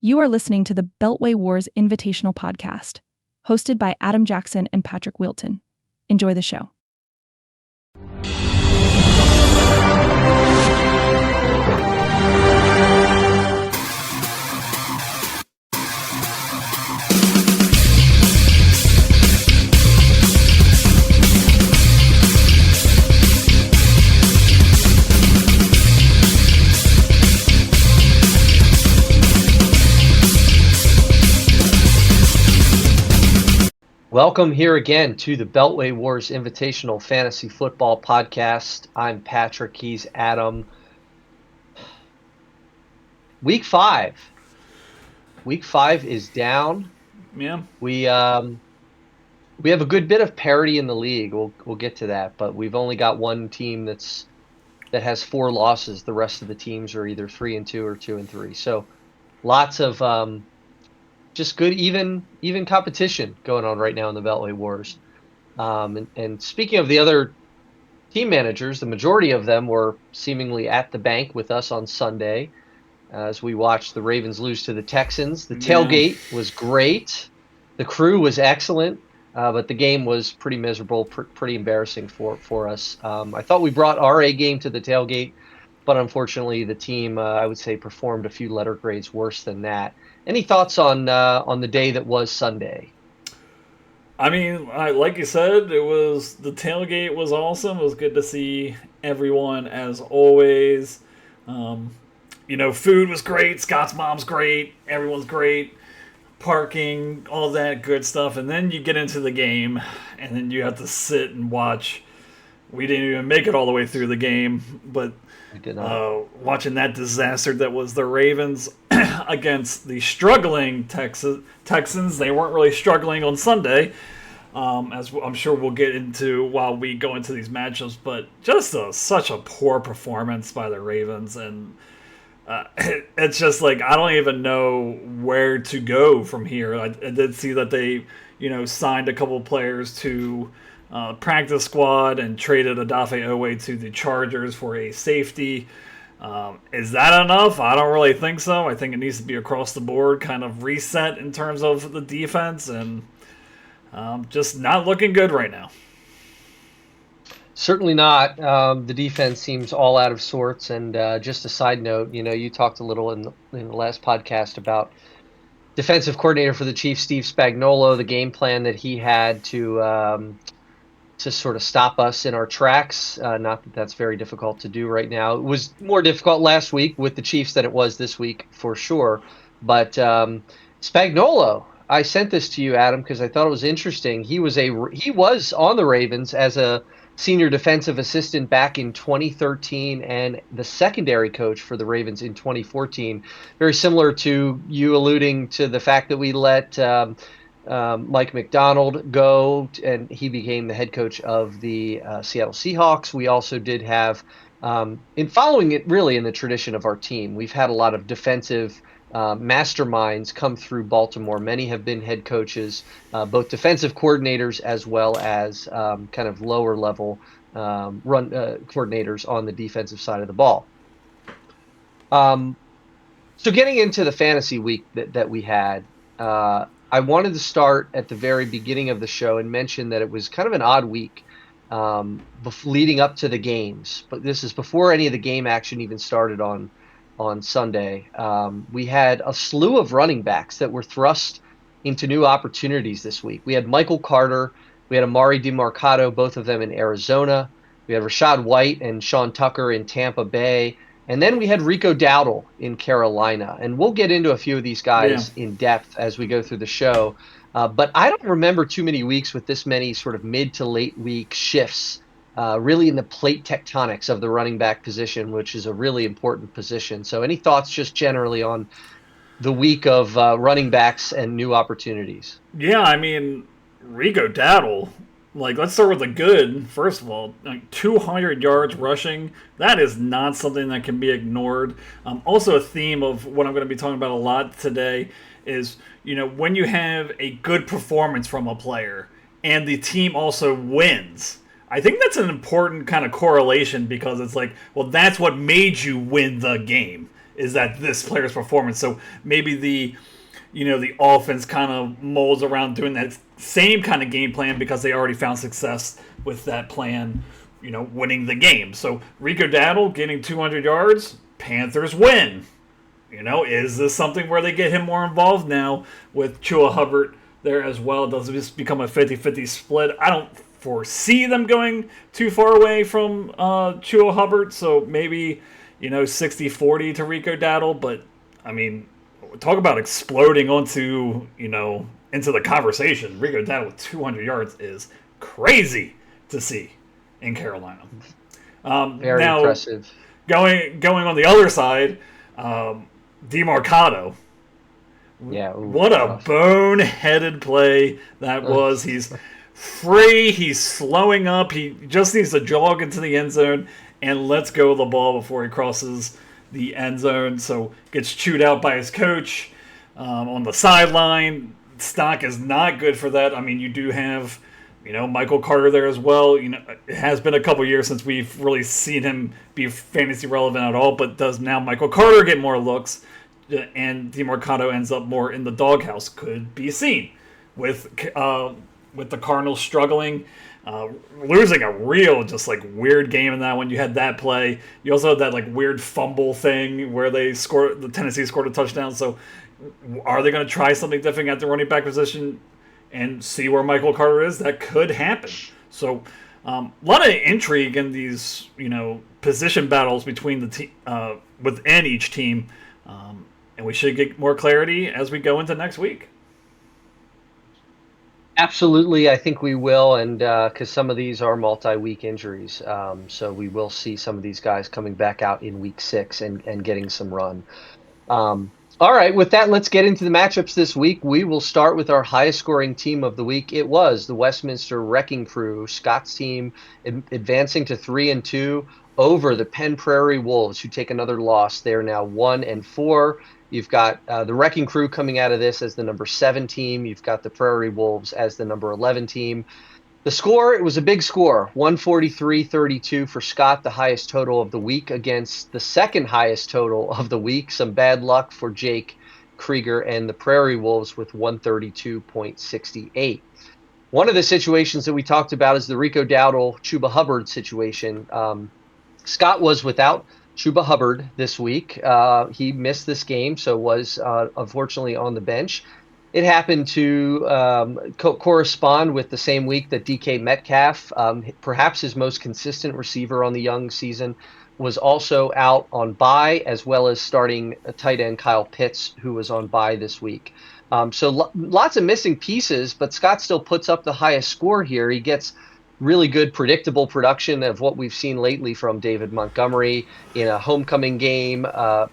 You are listening to the Beltway Wars Invitational Podcast, hosted by Adam Jackson and Patrick Wilton. Enjoy the show. Welcome here again to the Beltway Wars Invitational Fantasy Football Podcast. I'm Patrick, he's Adam. Week 5 is down. Yeah. We have a good bit of parity in the league. We'll get to that, but we've only got one team that has 4 losses. The rest of the teams are either 3-2 or 2-3. So lots of just good, even competition going on right now in the Beltway Wars. And speaking of the other team managers, the majority of them were seemingly at the bank with us on Sunday as we watched the Ravens lose to the Texans. The tailgate was great. The crew was excellent, but the game was pretty miserable, pretty embarrassing for us. I thought we brought our A game to the tailgate, but unfortunately the team, I would say, performed a few letter grades worse than that. Any thoughts on the day that was Sunday? I mean, like you said, the tailgate was awesome. It was good to see everyone as always. Food was great. Scott's mom's great. Everyone's great. Parking, all that good stuff. And then you get into the game, and then you have to sit and watch. We didn't even make it all the way through the game, but watching that disaster that was the Ravens against the struggling Texans. They weren't really struggling on Sunday, as I'm sure we'll get into while we go into these matchups, but just such a poor performance by the Ravens, and it's just like I don't even know where to go from here. I did see that they signed a couple players to practice squad and traded Odafe Owe to the Chargers for a safety. Is that enough? I don't really think so. I think it needs to be across the board, kind of reset in terms of the defense, and just not looking good right now. Certainly not. The defense seems all out of sorts. And just a side note, you talked a little in the last podcast about defensive coordinator for the Chiefs, Steve Spagnuolo, the game plan that he had to sort of stop us in our tracks. Not that that's very difficult to do right now. It was more difficult last week with the Chiefs than it was this week, for sure. But Spagnuolo, I sent this to you, Adam, because I thought it was interesting. He was on the Ravens as a senior defensive assistant back in 2013 and the secondary coach for the Ravens in 2014. Very similar to you alluding to the fact that we let Mike McDonald go, and he became the head coach of the Seattle Seahawks. We also did have, in following it really in the tradition of our team, we've had a lot of defensive masterminds come through Baltimore. Many have been head coaches, both defensive coordinators as well as kind of lower level run coordinators on the defensive side of the ball. So getting into the fantasy week that we had, I wanted to start at the very beginning of the show and mention that it was kind of an odd week leading up to the games. But this is before any of the game action even started on Sunday. We had a slew of running backs that were thrust into new opportunities this week. We had Michael Carter. We had Amari DeMarcado, both of them in Arizona. We had Rashad White and Sean Tucker in Tampa Bay. And then we had Rico Dowdle in Carolina. And we'll get into a few of these guys in depth as we go through the show. But I don't remember too many weeks with this many sort of mid to late week shifts, really in the plate tectonics of the running back position, which is a really important position. So any thoughts just generally on the week of running backs and new opportunities? Yeah, I mean, Rico Dowdle, let's start with the good. First of all, 200 yards rushing, that is not something that can be ignored. Also a theme of what I'm going to be talking about a lot today is, when you have a good performance from a player and the team also wins, I think that's an important kind of correlation, because it's like, well, that's what made you win the game. is that this player's performance. So maybe the offense kind of molds around doing that same kind of game plan because they already found success with that plan, winning the game. So Rico Dowdle getting 200 yards, Panthers win. Is this something where they get him more involved now with Chua Hubbard there as well? Does this become a 50-50 split? I don't foresee them going too far away from Chua Hubbard, so maybe 60-40 to Rico Dowdle. But I mean, talk about exploding onto into the conversation. Rico Dowdle with 200 yards is crazy to see in Carolina. Very now, impressive. Going on the other side, DeMarcado. Yeah. What a boneheaded play that was. He's free. He's slowing up. He just needs to jog into the end zone and lets go of the ball before he crosses the end zone. So gets chewed out by his coach on the sideline. Stock is not good for that. I mean, you do have Michael Carter there as well. It has been a couple years since we've really seen him be fantasy relevant at all. But does now Michael Carter get more looks? And DeMarcado ends up more in the doghouse? Could be seen with the Cardinals struggling, losing a real just like weird game in that one. You had that play. You also had that like weird fumble thing where the Tennessee scored a touchdown. So are they going to try something different at the running back position and see where Michael Carter is? That could happen. So a lot of intrigue in these position battles between the within each team. And we should get more clarity as we go into next week. Absolutely, I think we will, and because some of these are multi-week injuries, so we will see some of these guys coming back out in week 6 and getting some run. All right, with that, let's get into the matchups this week. We will start with our highest scoring team of the week. It was the Westminster Wrecking Crew, Scott's team, advancing to 3-2 over the Penn Prairie Wolves, who take another loss. They are now 1-4. You've got the Wrecking Crew coming out of this as the number 7 team. You've got the Prairie Wolves as the number 11 team. The score, it was a big score, 143-32 for Scott, the highest total of the week against the second highest total of the week. Some bad luck for Jake Krieger and the Prairie Wolves with 132.68. One of the situations that we talked about is the Rico Dowdle, Chuba Hubbard situation. Scott was without Chuba Hubbard this week. He missed this game, so was unfortunately on the bench. It happened to correspond with the same week that DK Metcalf, perhaps his most consistent receiver on the young season, was also out on bye, as well as starting tight end Kyle Pitts, who was on bye this week. So lots of missing pieces, but Scott still puts up the highest score here. He gets really good predictable production of what we've seen lately from David Montgomery in a homecoming game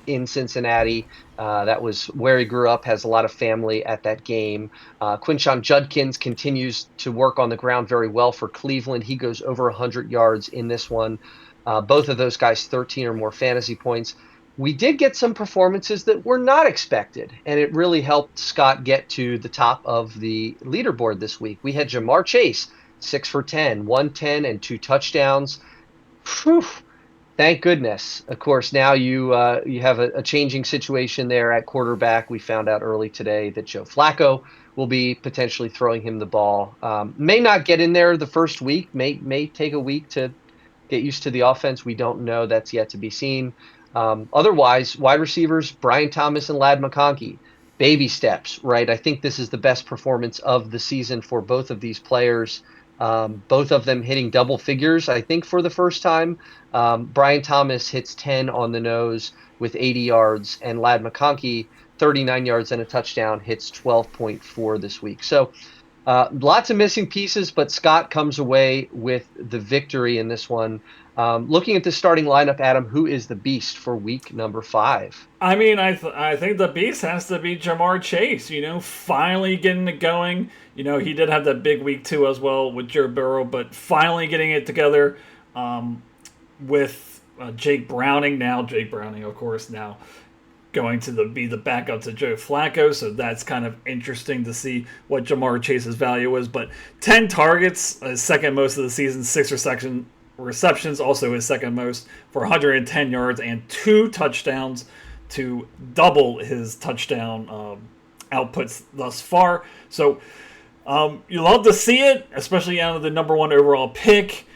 in Cincinnati. That was where he grew up, has a lot of family at that game. Quinshon Judkins continues to work on the ground very well for Cleveland. He goes over 100 yards in this one. Both of those guys 13 or more fantasy points. We did get some performances that were not expected, and it really helped Scott get to the top of the leaderboard this week. We had Jamar Chase, 6 for 10, 110 and 2 touchdowns. Whew. Thank goodness. Of course, now you have a changing situation there at quarterback. We found out early today that Joe Flacco will be potentially throwing him the ball. May not get in there the first week. May take a week to get used to the offense. We don't know. That's yet to be seen. Otherwise, wide receivers, Brian Thomas and Ladd McConkey. Baby steps, right? I think this is the best performance of the season for both of these players. Both of them hitting double figures, I think, for the first time. Brian Thomas hits 10 on the nose with 80 yards, and Ladd McConkey, 39 yards and a touchdown, hits 12.4 this week. So lots of missing pieces, but Scott comes away with the victory in this one. Looking at the starting lineup, Adam, who is the beast for week number 5? I mean, I think the beast has to be Jamar Chase, finally getting it going. He did have that big week too as well with Joe Burrow, but finally getting it together with Jake Browning. Now, Jake Browning, of course, now going to be the backup to Joe Flacco, so that's kind of interesting to see what Jamar Chase's value is. But 10 targets, second most of the season, 6 receptions, also his second most, for 110 yards and 2 touchdowns to double his touchdown outputs thus far. So you love to see it, especially out of the number 1 overall pick.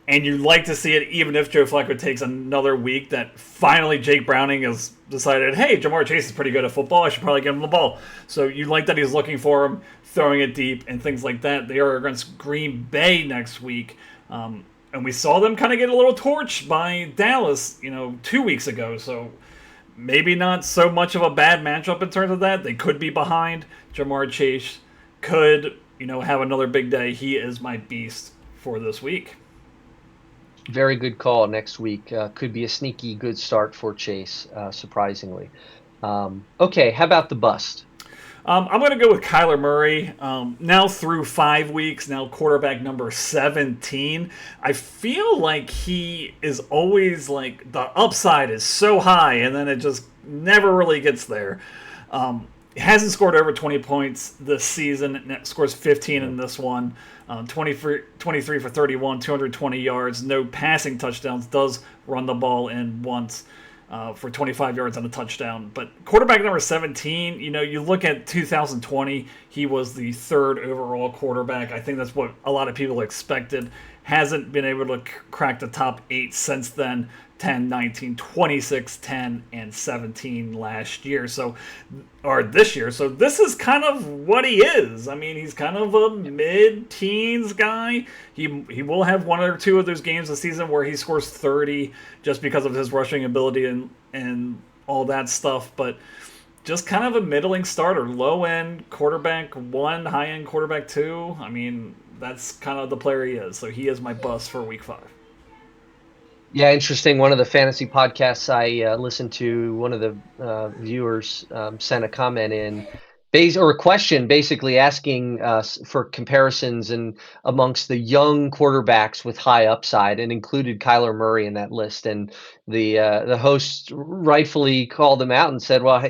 And you'd like to see it even if Joe Flacco takes another week that finally Jake Browning has decided, hey, Jamar Chase is pretty good at football. I should probably give him the ball. So you like that he's looking for him, throwing it deep, and things like that. They are against Green Bay next week. And we saw them kind of get a little torched by Dallas, 2 weeks ago. So maybe not so much of a bad matchup in terms of that. They could be behind. Jamar Chase could, have another big day. He is my beast for this week. Very good call next week. Could be a sneaky good start for Chase, surprisingly. Okay, how about the bust? I'm going to go with Kyler Murray. Now through 5 weeks, now quarterback number 17. I feel like he is always like the upside is so high, and then it just never really gets there. He hasn't scored over 20 points this season. Scores 15 in this one. 23 for 31, 220 yards, no passing touchdowns. Does run the ball in once for 25 yards on a touchdown. But quarterback number 17, you look at 2020, he was the 3rd overall quarterback. I think that's what a lot of people expected. Hasn't been able to crack the top 8 since then. 10, 19, 26, 10, and 17 last year. Or this year. So this is kind of what he is. I mean, he's kind of a mid-teens guy. He will have 1 or 2 of those games this season where he scores 30 just because of his rushing ability and all that stuff. But just kind of a middling starter. Low-end quarterback 1, high-end quarterback 2. I mean, that's kind of the player he is. So he is my bust for week 5. Yeah, interesting. One of the fantasy podcasts I listened to, one of the viewers sent a comment in, or a question basically asking for comparisons and amongst the young quarterbacks with high upside, and included Kyler Murray in that list. And the host rightfully called him out and said, well,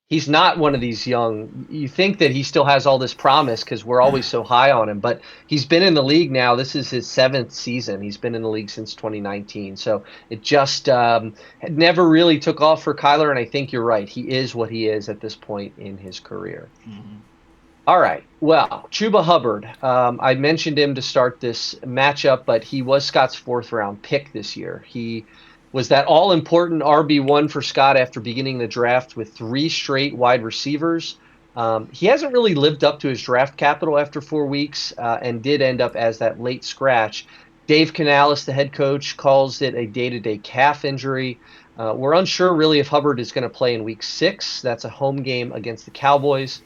he's not one of these young. You think that he still has all this promise because we're always so high on him, but he's been in the league now. This is his 7th season. He's been in the league since 2019. So it just never really took off for Kyler. And I think you're right. He is what he is at this point in his career. Mm-hmm. All right. Well, Chuba Hubbard, I mentioned him to start this matchup, but he was Scott's 4th round pick this year. He was that all-important RB1 for Scott after beginning the draft with 3 straight wide receivers. He hasn't really lived up to his draft capital after 4 weeks and did end up as that late scratch. Dave Canales, the head coach, calls it a day-to-day calf injury. We're unsure really if Hubbard is going to play in week 6. That's a home game against the Cowboys.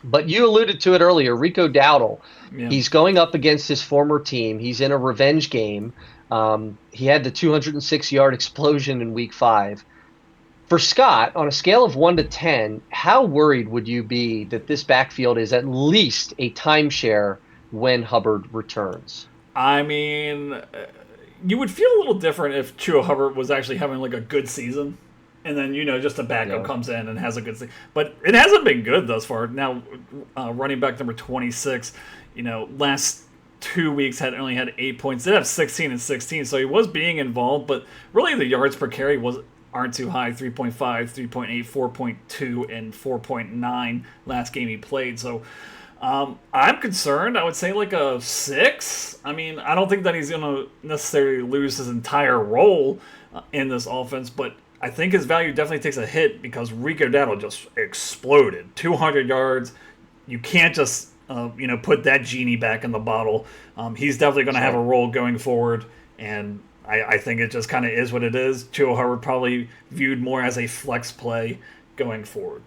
But you alluded to it earlier, Rico Dowdle. Yeah. He's going up against his former team. He's in a revenge game. He had the 206-yard explosion in week 5. For Scott, on a scale of 1 to 10, how worried would you be that this backfield is at least a timeshare when Hubbard returns? I mean, you would feel a little different if Chuba Hubbard was actually having like a good season. And then, just a backup comes in and has a good season. But it hasn't been good thus far. Now, running back number 26, last 2 weeks only had 8 points. They have 16 and 16, so he was being involved. But really, the yards per carry aren't too high, 3.5, 3.8, 4.2, and 4.9 last game he played. So I'm concerned. I would say like a 6. I mean, I don't think that he's going to necessarily lose his entire role in this offense, but I think his value definitely takes a hit because Rico Dowdle just exploded. 200 yards. You can't just, put that genie back in the bottle. He's definitely going to have a role going forward, and I think it just kind of is what it is. Chuba Hubbard probably viewed more as a flex play going forward.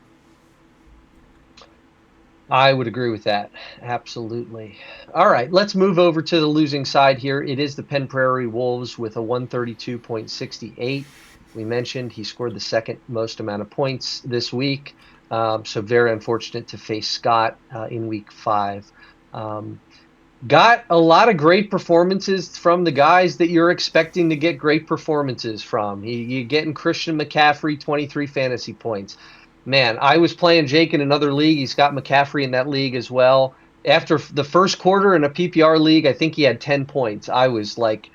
I would agree with that. Absolutely. All right, let's move over to the losing side here. It is the Penn Prairie Wolves with a 132.68. We mentioned he scored the 2nd most amount of points this week. So very unfortunate to face Scott in week 5. Got a lot of great performances from the guys that you're expecting to get great performances from. You're getting Christian McCaffrey, 23 fantasy points. Man, I was playing Jake in another league. He's got McCaffrey in that league as well. After the first quarter in a PPR league, I think he had 10 points. I was like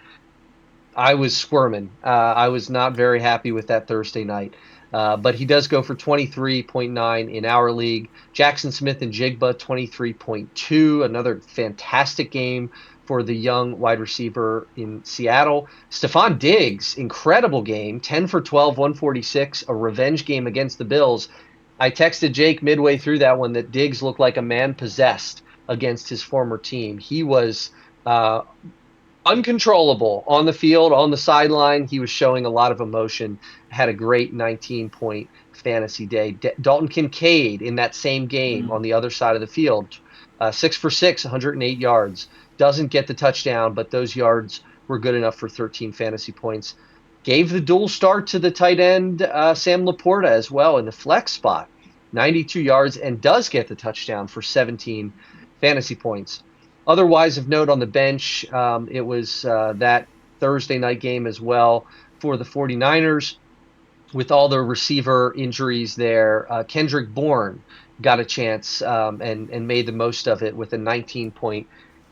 I was squirming. I was not very happy with that Thursday night. But he does go for 23.9 in our league. Jackson Smith and Jigba, 23.2. Another fantastic game for the young wide receiver in Seattle. Stephon Diggs, incredible game, 10 for 12, 146, a revenge game against the Bills. I texted Jake midway through that one that Diggs looked like a man possessed against his former team. He was uncontrollable on the field, on the sideline. He was showing a lot of emotion, had a great 19-point fantasy day. Dalton Kincaid in that same game on the other side of the field, 6 for 6, 108 yards. Doesn't get the touchdown, but those yards were good enough for 13 fantasy points. Gave the dual start to the tight end, Sam Laporta, as well in the flex spot, 92 yards, and does get the touchdown for 17 fantasy points. Otherwise, of note on the bench, it was that Thursday night game as well for the 49ers. With all the receiver injuries there, Kendrick Bourne got a chance and made the most of it with a 19-point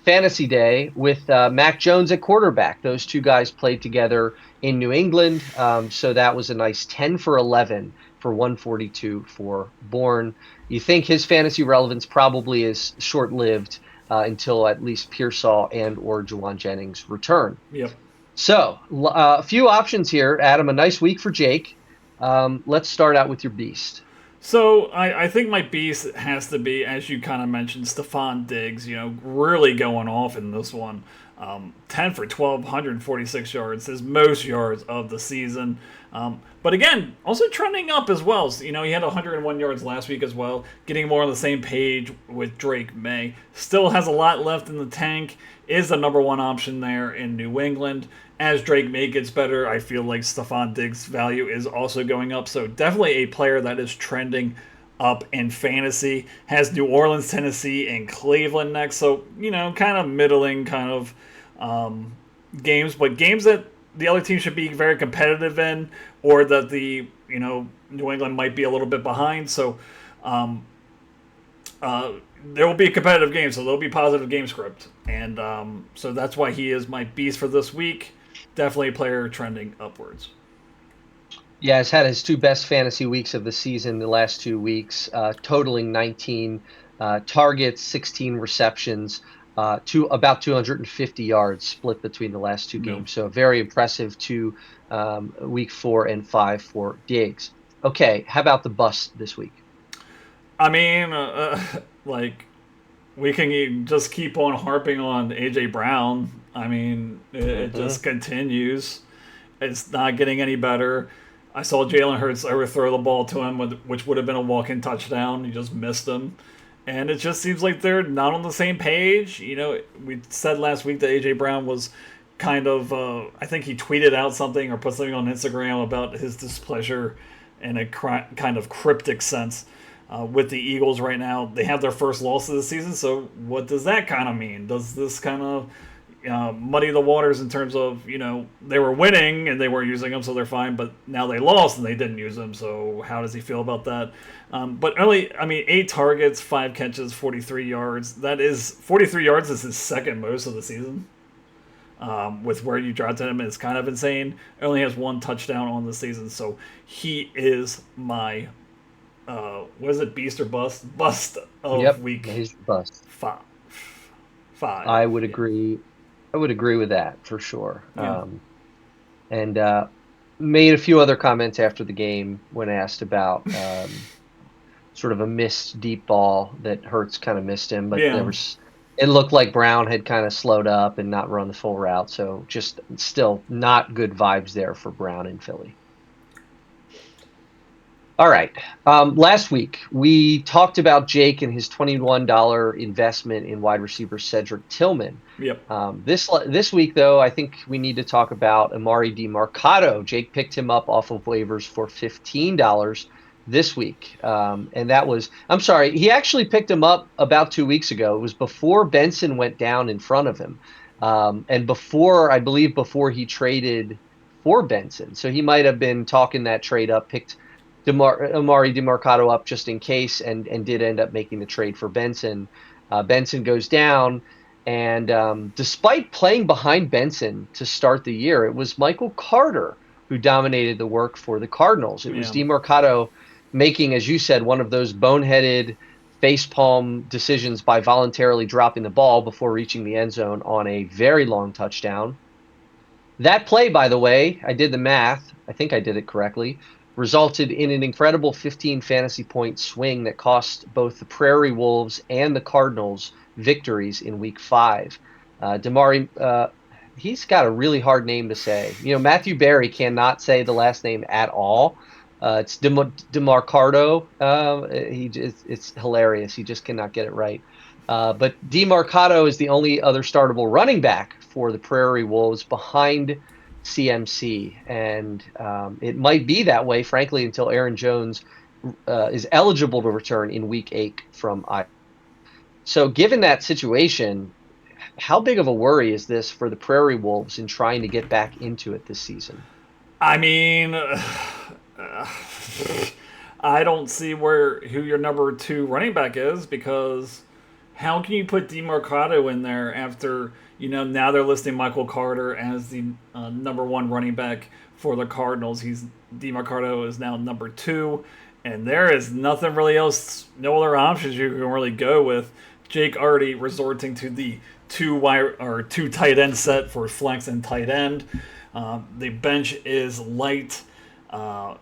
fantasy day with Mac Jones at quarterback. Those two guys played together in New England, so that was a nice 10 for 11 for 142 for Bourne. You think his fantasy relevance probably is short-lived until at least Pearsall and or Juwan Jennings return. Yep. So a few options here, Adam. A nice week for Jake. Let's start out with your beast. So I think my beast has to be, as you kind of mentioned, Stephon Diggs, really going off in this one. 10 for 12, 146 yards, his most yards of the season. But again, also trending up as well. So, he had 101 yards last week as well, getting more on the same page with Drake May. Still has a lot left in the tank, is the number one option there in New England. As Drake May gets better, I feel like Stephon Diggs' value is also going up. So definitely a player that is trending up in fantasy. Has New Orleans, Tennessee, and Cleveland next. So, kind of middling kind of games. But games that the other team should be very competitive in, or that the, New England might be a little bit behind. So there will be a competitive game, so there'll be positive game script. And so that's why he is my beast for this week. Definitely a player trending upwards. Yeah, he's had his two best fantasy weeks of the season the last 2 weeks, totaling 19 targets, 16 receptions, to about 250 yards split between the last two games. So very impressive to week 4 and 5 for Diggs. Okay, how about the bust this week? I mean, we can just keep on harping on A.J. Brown. I mean, it just continues. It's not getting any better. I saw Jalen Hurts overthrow the ball to him, which would have been a walk-in touchdown. He just missed him. And it just seems like they're not on the same page. We said last week that A.J. Brown was kind of, I think he tweeted out something or put something on Instagram about his displeasure in a kind of cryptic sense with the Eagles right now. They have their first loss of the season, so what does that kind of mean? Does this kind of muddy the waters in terms of, they were winning and they weren't using them, so they're fine, but now they lost and they didn't use them, so how does he feel about that? But only, 8 targets, 5 catches, 43 yards. 43 yards is his second most of the season. With where you drafted him, it's kind of insane. Only has 1 touchdown on the season, so he is my what is it, beast or bust? Bust of week. He's bust. 5. I would agree. I would agree with that for sure. Yeah. And made a few other comments after the game when asked about sort of a missed deep ball that Hurts kind of missed him, but it looked like Brown had kind of slowed up and not run the full route. So just still not good vibes there for Brown in Philly. All right. Last week, we talked about Jake and his $21 investment in wide receiver Cedric Tillman. Yep. This week, though, I think we need to talk about Amari DiMercato. Jake picked him up off of waivers for $15 this week. And that was, I'm sorry, he actually picked him up about 2 weeks ago. It was before Benson went down in front of him. And before he traded for Benson. So he might have been talking that trade up, picked Amari DiMercato up just in case, and did end up making the trade for Benson. Benson goes down. And despite playing behind Benson to start the year, it was Michael Carter who dominated the work for the Cardinals. It was Yeah. DeMarcado making, as you said, one of those boneheaded facepalm decisions by voluntarily dropping the ball before reaching the end zone on a very long touchdown. That play, by the way, I did the math, I think I did it correctly, resulted in an incredible 15 fantasy point swing that cost both the Prairie Wolves and the Cardinals victories in week 5. Damari, he's got a really hard name to say. Matthew Berry cannot say the last name at all. It's DeMarcado. It's hilarious. He just cannot get it right. But DeMarcado is the only other startable running back for the Prairie Wolves behind CMC. And it might be that way, frankly, until Aaron Jones is eligible to return in week 8 from I. So given that situation, how big of a worry is this for the Prairie Wolves in trying to get back into it this season? I mean, I don't see who your number 2 running back is, because how can you put DeMarcado in there after, now they're listing Michael Carter as the number 1 running back for the Cardinals. DeMarcado is now number 2, and there is nothing really else, no other options you can really go with. Jake already resorting to the two tight end set for flex and tight end. The bench is light.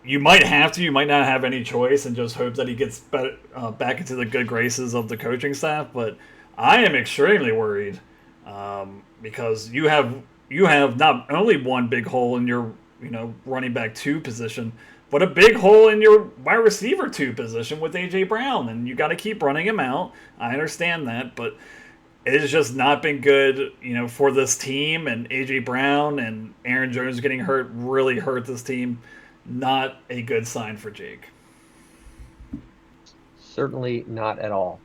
You might not have any choice and just hope that he gets back into the good graces of the coaching staff. But I am extremely worried because you have not only one big hole in your running back 2 position, but a big hole in your wide receiver 2 position with AJ Brown, and you got to keep running him out. I understand that, but it has just not been good, for this team. And AJ Brown and Aaron Jones getting hurt really hurt this team. Not a good sign for Jake. Certainly not at all.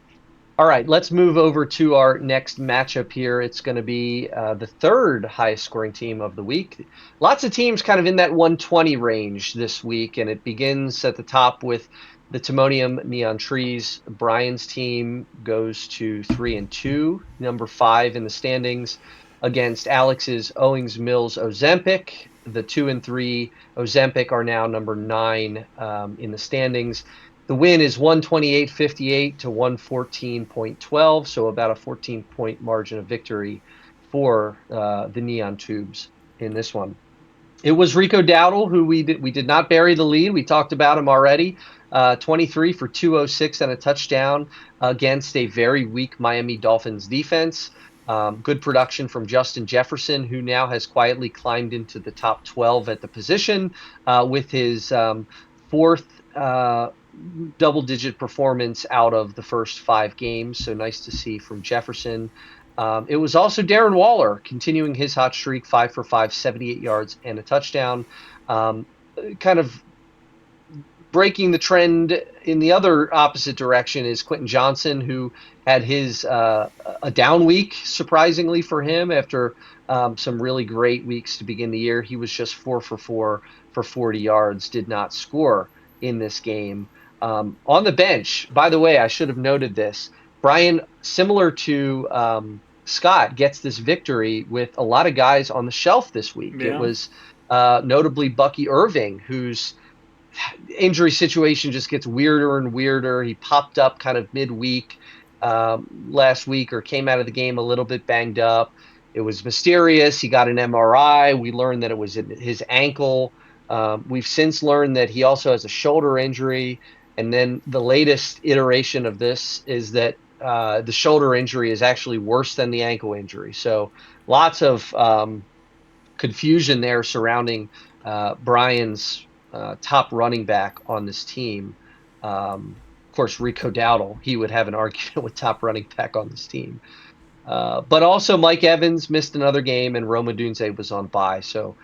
All right, let's move over to our next matchup here. It's going to be the 3rd highest scoring team of the week. Lots of teams kind of in that 120 range this week, and it begins at the top with the Timonium Neon Trees. Brian's team goes to 3-2, number 5 in the standings, against Alex's Owings Mills Ozempic. The 2-3 Ozempic are now number 9 in the standings. The win is 128.58 to 114.12, so about a 14-point margin of victory for the Neon Tubes in this one. It was Rico Dowdle who we did not bury the lead. We talked about him already. 23 for 206 and a touchdown against a very weak Miami Dolphins defense. Good production from Justin Jefferson, who now has quietly climbed into the top 12 at the position with his 4th double-digit performance out of the first 5 games. So nice to see from Jefferson. It was also Darren Waller continuing his hot streak, 5 for 5, 78 yards and a touchdown. Kind of breaking the trend in the other opposite direction is Quentin Johnson, who had his a down week, surprisingly for him, after some really great weeks to begin the year. He was just 4 for 4 for 40 yards, did not score in this game. On the bench, by the way, I should have noted this. Brian, similar to Scott, gets this victory with a lot of guys on the shelf this week. Yeah. It was notably Bucky Irving, whose injury situation just gets weirder and weirder. He popped up kind of midweek last week, or came out of the game a little bit banged up. It was mysterious. He got an MRI. We learned that it was his ankle. We've since learned that he also has a shoulder injury. And then the latest iteration of this is that the shoulder injury is actually worse than the ankle injury. So lots of confusion there surrounding Brian's top running back on this team. Of course, Rico Dowdle, he would have an argument with top running back on this team. But also Mike Evans missed another game, and Roma Dunze was on bye. So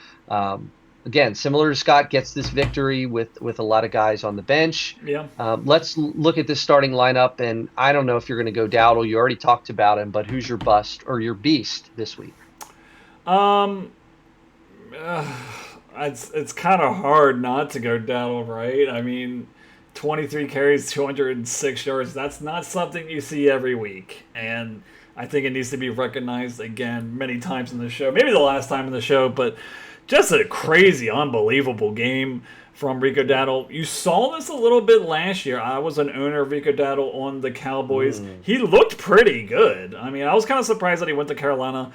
again, similar to Scott, gets this victory with a lot of guys on the bench. Yeah. Let's look at this starting lineup, and I don't know if you're going to go Dowdle. You already talked about him, but who's your bust or your beast this week? It's kind of hard not to go Dowdle, right? I mean, 23 carries, 206 yards. That's not something you see every week. And I think it needs to be recognized again many times in the show. Maybe the last time in the show, but just a crazy, unbelievable game from Rico Dowdle. You saw this a little bit last year. I was an owner of Rico Dowdle on the Cowboys. He looked pretty good. I mean, I was kind of surprised that he went to Carolina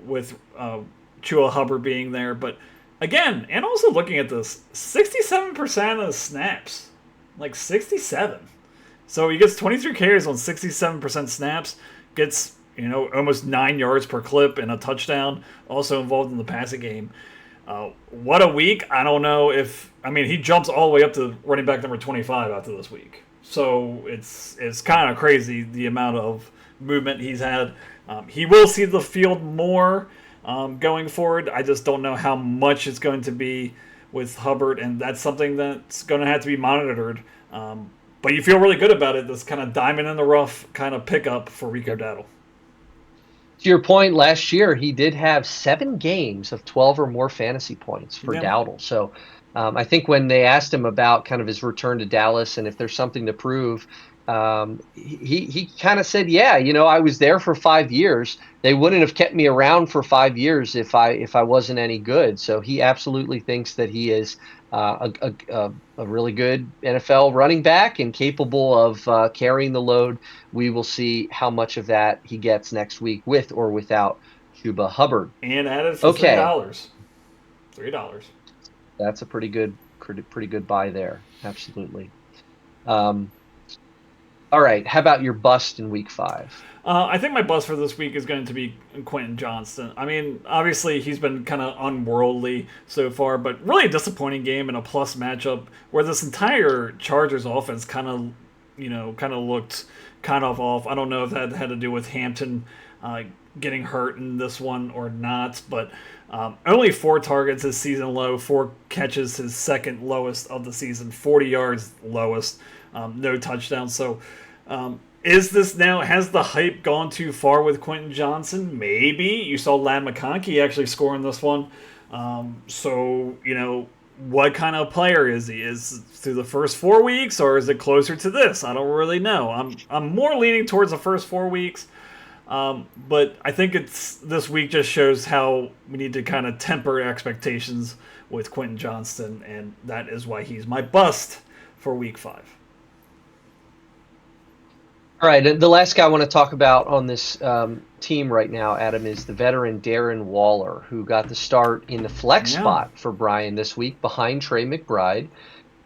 with Chua Hubbard being there. But again, and also looking at this, 67% of the snaps. Like 67. So he gets 23 carries on 67% snaps, gets, almost 9 yards per clip and a touchdown, also involved in the passing game. What a week. I don't know he jumps all the way up to running back number 25 after this week. So it's kind of crazy the amount of movement he's had. He will see the field more going forward. I just don't know how much it's going to be with Hubbard, and that's something that's going to have to be monitored. But you feel really good about it, this kind of diamond in the rough kind of pickup for Rico Dowdle. To your point, last year he did have 7 games of 12 or more fantasy points for Dowdle. So I think when they asked him about kind of his return to Dallas and if there's something to prove, he kind of said, yeah, I was there for 5 years. They wouldn't have kept me around for 5 years if I wasn't any good. So he absolutely thinks that he is a really good NFL running back and capable of carrying the load. We will see how much of that he gets next week with or without Chuba Hubbard. And added for $3. $3. That's a pretty good buy there. Absolutely. All right. How about your bust in week 5? I think my bust for this week is going to be Quentin Johnston. I mean, obviously he's been kind of unworldly so far, but really a disappointing game in a plus matchup where this entire Chargers offense kind of looked kind of off. I don't know if that had to do with Hampton getting hurt in this one or not, but only 4 targets his season low, 4 catches his second lowest of the season, 40 yards lowest, no touchdowns. So is this now, has the hype gone too far with Quentin Johnston? Maybe. You saw Ladd McConkey actually score in this one. So, what kind of player is he? Is it through the first 4 weeks, or is it closer to this? I don't really know. I'm more leaning towards the first 4 weeks. But I think this week just shows how we need to kind of temper expectations with Quentin Johnston, and that is why he's my bust for week 5. All right, and the last guy I want to talk about on this team right now, Adam, is the veteran Darren Waller, who got the start in the flex spot for Brian this week behind Trey McBride.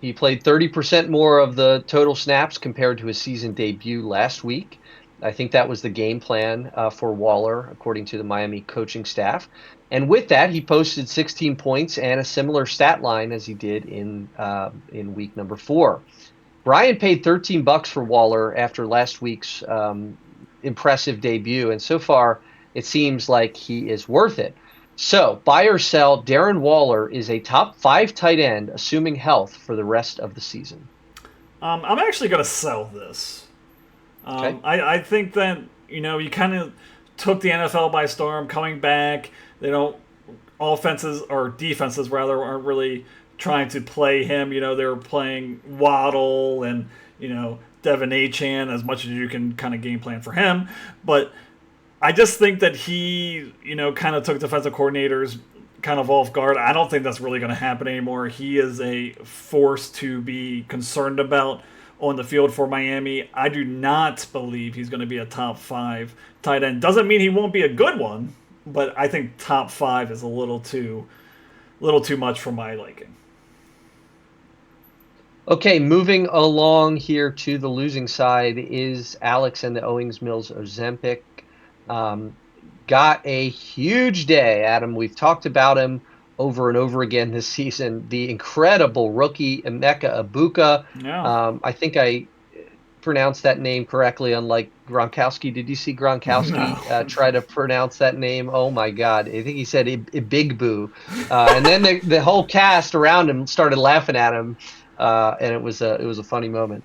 He played 30% more of the total snaps compared to his season debut last week. I think that was the game plan for Waller, according to the Miami coaching staff. And with that, he posted 16 points and a similar stat line as he did in week number 4. Brian paid $13 for Waller after last week's impressive debut, and so far it seems like he is worth it. So, buy or sell, Darren Waller is a top 5 tight end, assuming health for the rest of the season. I'm actually going to sell this. Okay. I think that, you kind of took the NFL by storm coming back. Offenses or defenses rather aren't really trying to play him. They were playing Waddle and, Devin Achane as much as you can kind of game plan for him. But I just think that he, kind of took defensive coordinators kind of off guard. I don't think that's really going to happen anymore. He is a force to be concerned about on the field for Miami. I do not believe he's going to be a top 5 tight end. Doesn't mean he won't be a good one, but I think top 5 is a little too much for my liking. Okay, moving along here to the losing side is Alex and the Owings Mills Ozempic. Got a huge day, Adam. We've talked about him over and over again this season. The incredible rookie Emeka Egbuka. Yeah. I think I pronounced that name correctly, unlike Gronkowski. Did you see Gronkowski try to pronounce that name? Oh my God! I think he said Ibigbu, and then the whole cast around him started laughing at him, and it was a funny moment.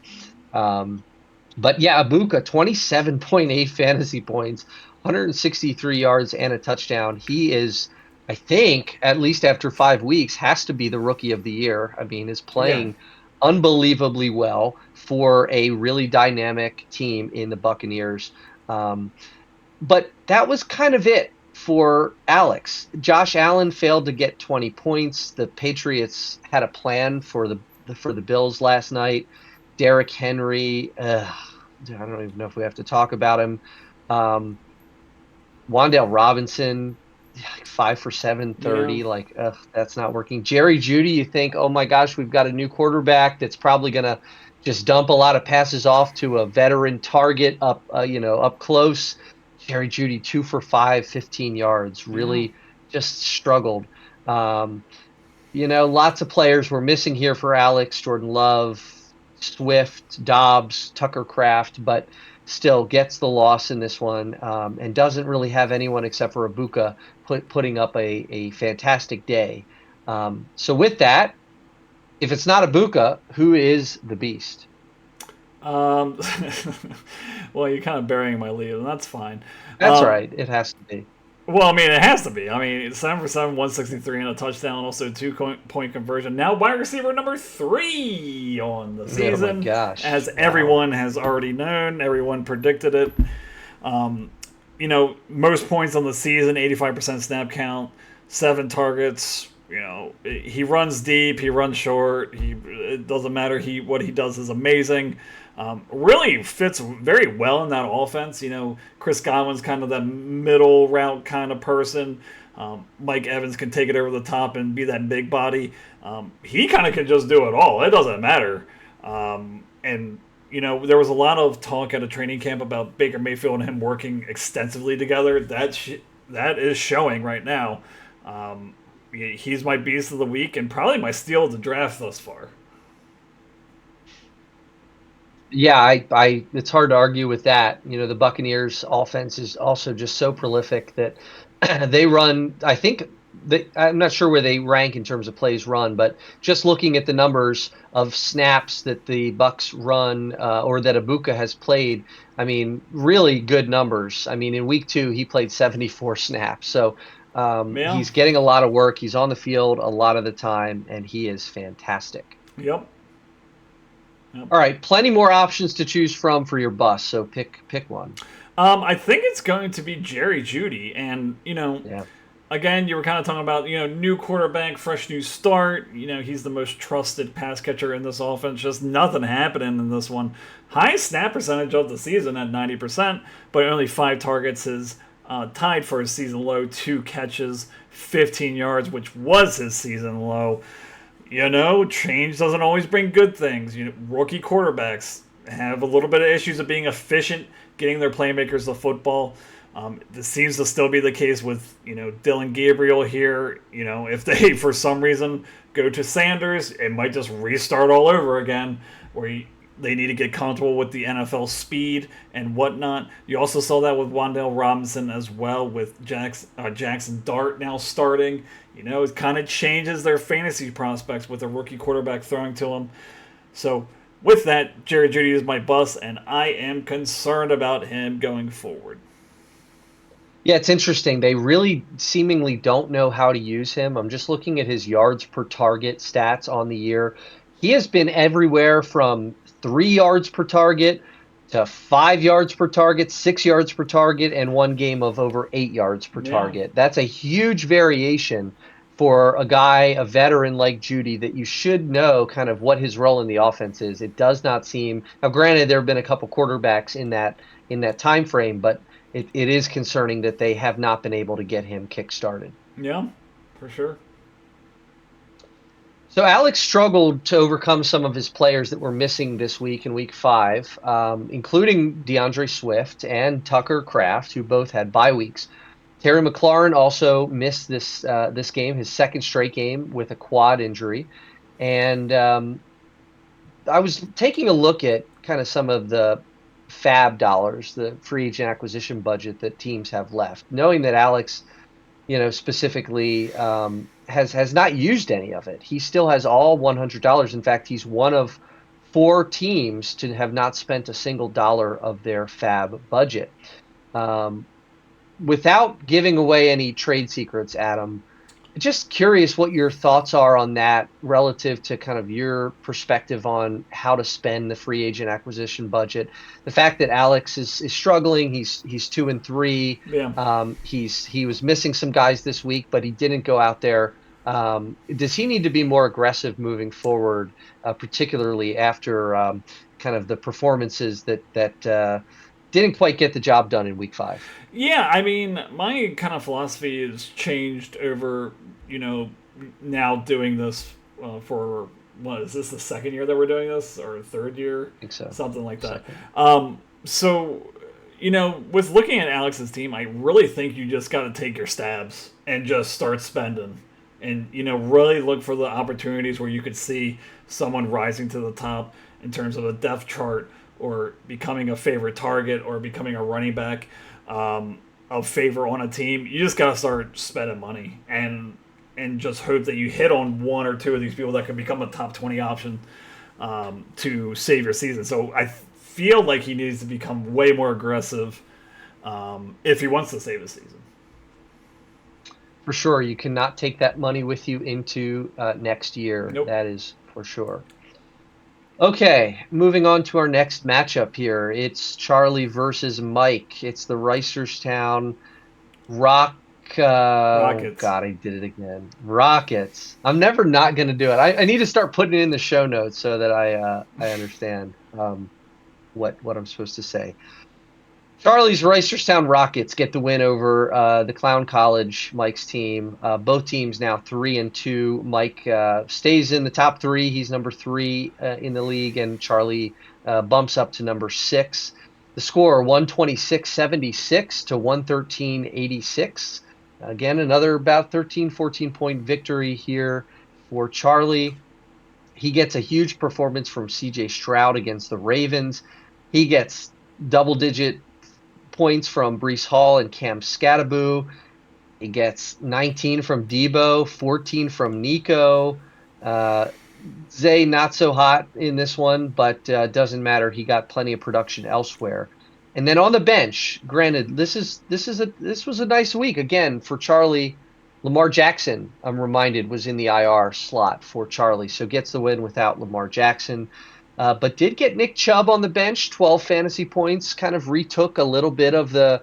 But yeah, Egbuka, 27.8 fantasy points, 163 yards, and a touchdown. He is, I think, at least after 5 weeks, has to be the rookie of the year. I mean, is playing unbelievably well for a really dynamic team in the Buccaneers. Um, but that was kind of it for Alex. Josh Allen failed to get 20 points. The Patriots had a plan for the Bills last night. Derrick Henry, I don't even know if we have to talk about him. Um, Wan'Dale Robinson, like 5 for 7, Yeah. 30. Like, that's not working. Jerry Jeudy, you think, oh my gosh, we've got a new quarterback that's probably gonna just dump a lot of passes off to a veteran target up close. Jerry Jeudy, 2 for 5, 15 yards, Yeah. really just struggled. Um, lots of players were missing here for Alex, Jordan Love, Swift, Dobbs, Tucker Kraft, but still gets the loss in this one, and doesn't really have anyone except for Ibuka putting up a fantastic day. So with that, if it's not Ibuka, who is the beast? Um, well, you're kind of burying my lead, and that's fine. That's Um, right. It has to be. well, I mean, it has to be. I mean, 7 for 7, 163, and a touchdown, also 2 point conversion. Now, wide receiver number 3 on the Oh my season, gosh. as Wow. everyone has already known. Everyone predicted it. Um, most points on the season, 85% snap count, 7 targets. He runs deep, he runs short. It doesn't matter. What he does is amazing. Really fits very well in that offense. Chris Godwin's kind of that middle route kind of person. Mike Evans can take it over the top and be that big body. He kind of can just do it all. It doesn't matter. And there was a lot of talk at a training camp about Baker Mayfield and him working extensively together. That is showing right now. He's my beast of the week and probably my steal of the draft thus far. Yeah, it's hard to argue with that. The Buccaneers offense is also just so prolific that they run, I think I'm not sure where they rank in terms of plays run, but just looking at the numbers of snaps that the Bucks run, or that Ibuka has played, I mean, really good numbers. I mean, in week 2, he played 74 snaps. So, Yeah. he's getting a lot of work. He's on the field a lot of the time, and he is fantastic. Yep. Yep. All right, plenty more options to choose from for your bus, so pick one. I think it's going to be Jerry Jeudy, and Yeah. again, you were kind of talking about new quarterback, fresh new start. He's the most trusted pass catcher in this offense. Just nothing happening in this one. High snap percentage of the season at 90%, but only 5 targets is tied for his season low. 2 catches, 15 yards, which was his season low. Change doesn't always bring good things. Rookie quarterbacks have a little bit of issues of being efficient, getting their playmakers the football. This seems to still be the case with Dylan Gabriel here. If they for some reason go to Sanders, it might just restart all over again, where they need to get comfortable with the NFL speed and whatnot. You also saw that with Wan'Dale Robinson as well, with Jackson Dart now starting. It kind of changes their fantasy prospects with a rookie quarterback throwing to them. So with that, Jerry Jeudy is my bust, and I am concerned about him going forward. Yeah, it's interesting. They really seemingly don't know how to use him. I'm just looking at his yards per target stats on the year. He has been everywhere from 3 yards per target to 5 yards per target, 6 yards per target, and one game of over 8 yards per Yeah. target. That's a huge variation for a guy, a veteran like Jeudy, that you should know kind of what his role in the offense is. It does not seem, now granted, there have been a couple quarterbacks in that time frame, but it is concerning that they have not been able to get him kick-started. Yeah, for sure. So Alex struggled to overcome some of his players that were missing this week in week 5, including DeAndre Swift and Tucker Kraft, who both had bye weeks. Terry McLaurin also missed this game, his second straight game, with a quad injury. And I was taking a look at kind of some of the fab dollars, the free agent acquisition budget that teams have left, knowing that Alex, specifically, has not used any of it. He still has all $100. In fact, he's one of 4 teams to have not spent a single dollar of their fab budget. Without giving away any trade secrets, Adam, just curious what your thoughts are on that relative to kind of your perspective on how to spend the free agent acquisition budget. The fact that Alex is struggling, he's 2-3. Yeah. He was missing some guys this week, but he didn't go out there. Does he need to be more aggressive moving forward, particularly after kind of the performances that didn't quite get the job done in week 5? Yeah, I mean, my kind of philosophy has changed over, now doing this for, what, is this the second year that we're doing this, or third year? I think so. Something like that. Second. So, with looking at Alex's team, I really think you just got to take your stabs and just start spending. And, really look for the opportunities where you could see someone rising to the top in terms of a depth chart, or becoming a favorite target, or becoming a running back of favor on a team. You just got to start spending money and just hope that you hit on one or two of these people that could become a top 20 option to save your season. So I feel like he needs to become way more aggressive if he wants to save his season. For sure, you cannot take that money with you into next year. Nope. That is for sure. Okay, moving on to our next matchup here. It's Charlie versus Mike. It's the Reisterstown Rockets. God, I did it again. Rockets. I'm never not going to do it. I need to start putting it in the show notes so that I understand what I'm supposed to say. Charlie's Reisterstown Rockets get the win over the Clown College, Mike's team. Both teams now 3-2. Mike stays in the top 3. He's number 3 in the league, and Charlie bumps up to number 6. The score 126-76 to 113-86. Again, another about 13, 14-point victory here for Charlie. He gets a huge performance from C.J. Stroud against the Ravens. He gets double-digit points from Breece Hall and Cam Skattebo. He gets 19 from Debo, 14 from Nico. Zay not so hot in this one, but doesn't matter. He got plenty of production elsewhere. And then on the bench, granted, this was a nice week again for Charlie. Lamar Jackson, I'm reminded, was in the IR slot for Charlie, so gets the win without Lamar Jackson. But did get Nick Chubb on the bench, 12 fantasy points, kind of retook a little bit of the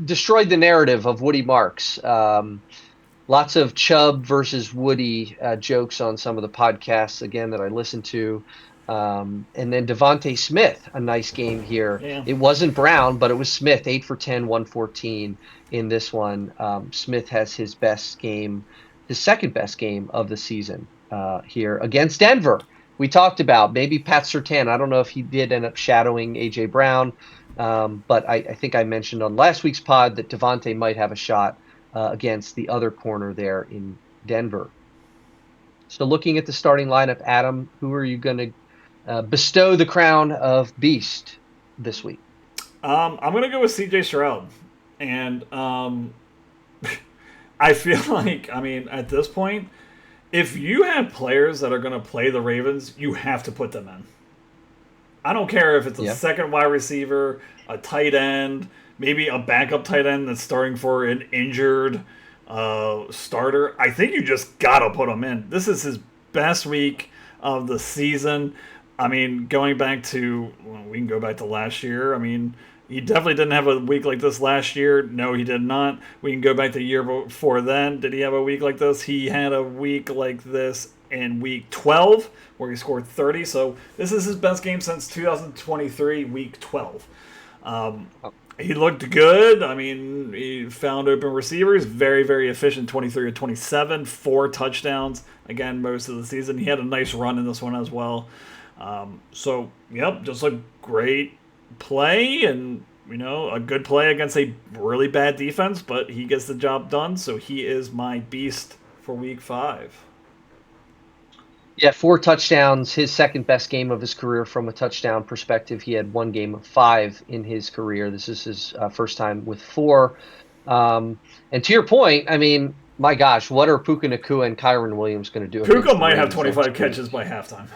destroyed the narrative of Woody Marks. Lots of Chubb versus Woody jokes on some of the podcasts, again, that I listened to. And then Devontae Smith, a nice game here. Yeah. It wasn't Brown, but it was Smith, 8 for 10, 114 in this one. Smith has his second best game of the season here against Denver. We talked about maybe Pat Surtain. I don't know if he did end up shadowing A.J. Brown, but I think I mentioned on last week's pod that Devontae might have a shot against the other corner there in Denver. So looking at the starting lineup, Adam, who are you going to bestow the crown of Beast this week? I'm going to go with C.J. Stroud. And I feel like, at this point, if you have players that are going to play the Ravens, you have to put them in. I don't care if it's a second wide receiver, a tight end, maybe a backup tight end that's starting for an injured starter. I think you just got to put him in. This is his best week of the season. Going back to, we can go back to last year. He definitely didn't have a week like this last year. No, he did not. We can go back to the year before then. Did he have a week like this? He had a week like this in week 12 where he scored 30. So this is his best game since 2023, week 12. He looked good. He found open receivers. Very, very efficient, 23 of 27, 4 touchdowns. Again, most of the season. He had a nice run in this one as well. Just a great play, and a good play against a really bad defense, but he gets the job done, so he is my beast for week 5. Yeah, 4 touchdowns, his second best game of his career from a touchdown perspective. He had 1 game of 5 in his career. This is his first time with 4. And to your point, my gosh, what are Puka Nacua and Kyron Williams going to do? Puka might have 25 catches by halftime.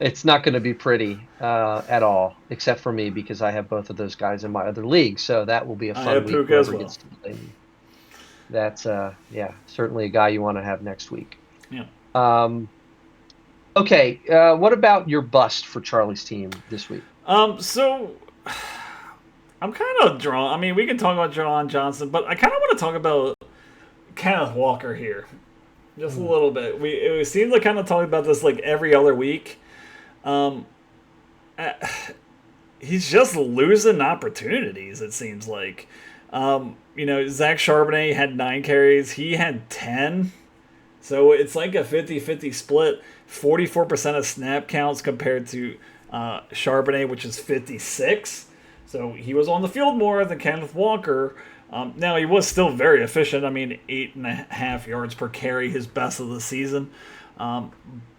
It's not going to be pretty at all, except for me because I have both of those guys in my other league. So that will be a I fun have week. Puka as Whoever well. gets to play me. That's certainly a guy you want to have next week. Yeah. Okay, what about your bust for Charlie's team this week? So I'm kind of drawn. I mean, we can talk about John Johnson, but I kind of want to talk about Kenneth Walker here, just a little bit. It seems like kind of talking about this like every other week. Um, uh, he's just losing opportunities. It seems like. Zach Charbonnet had 9 carries. He had 10. So it's like a 50-50 split. 44% of snap counts compared to Charbonnet, which is 56. So he was on the field more than Kenneth Walker. Now, he was still very efficient. I mean, 8.5 yards per carry, his best of the season.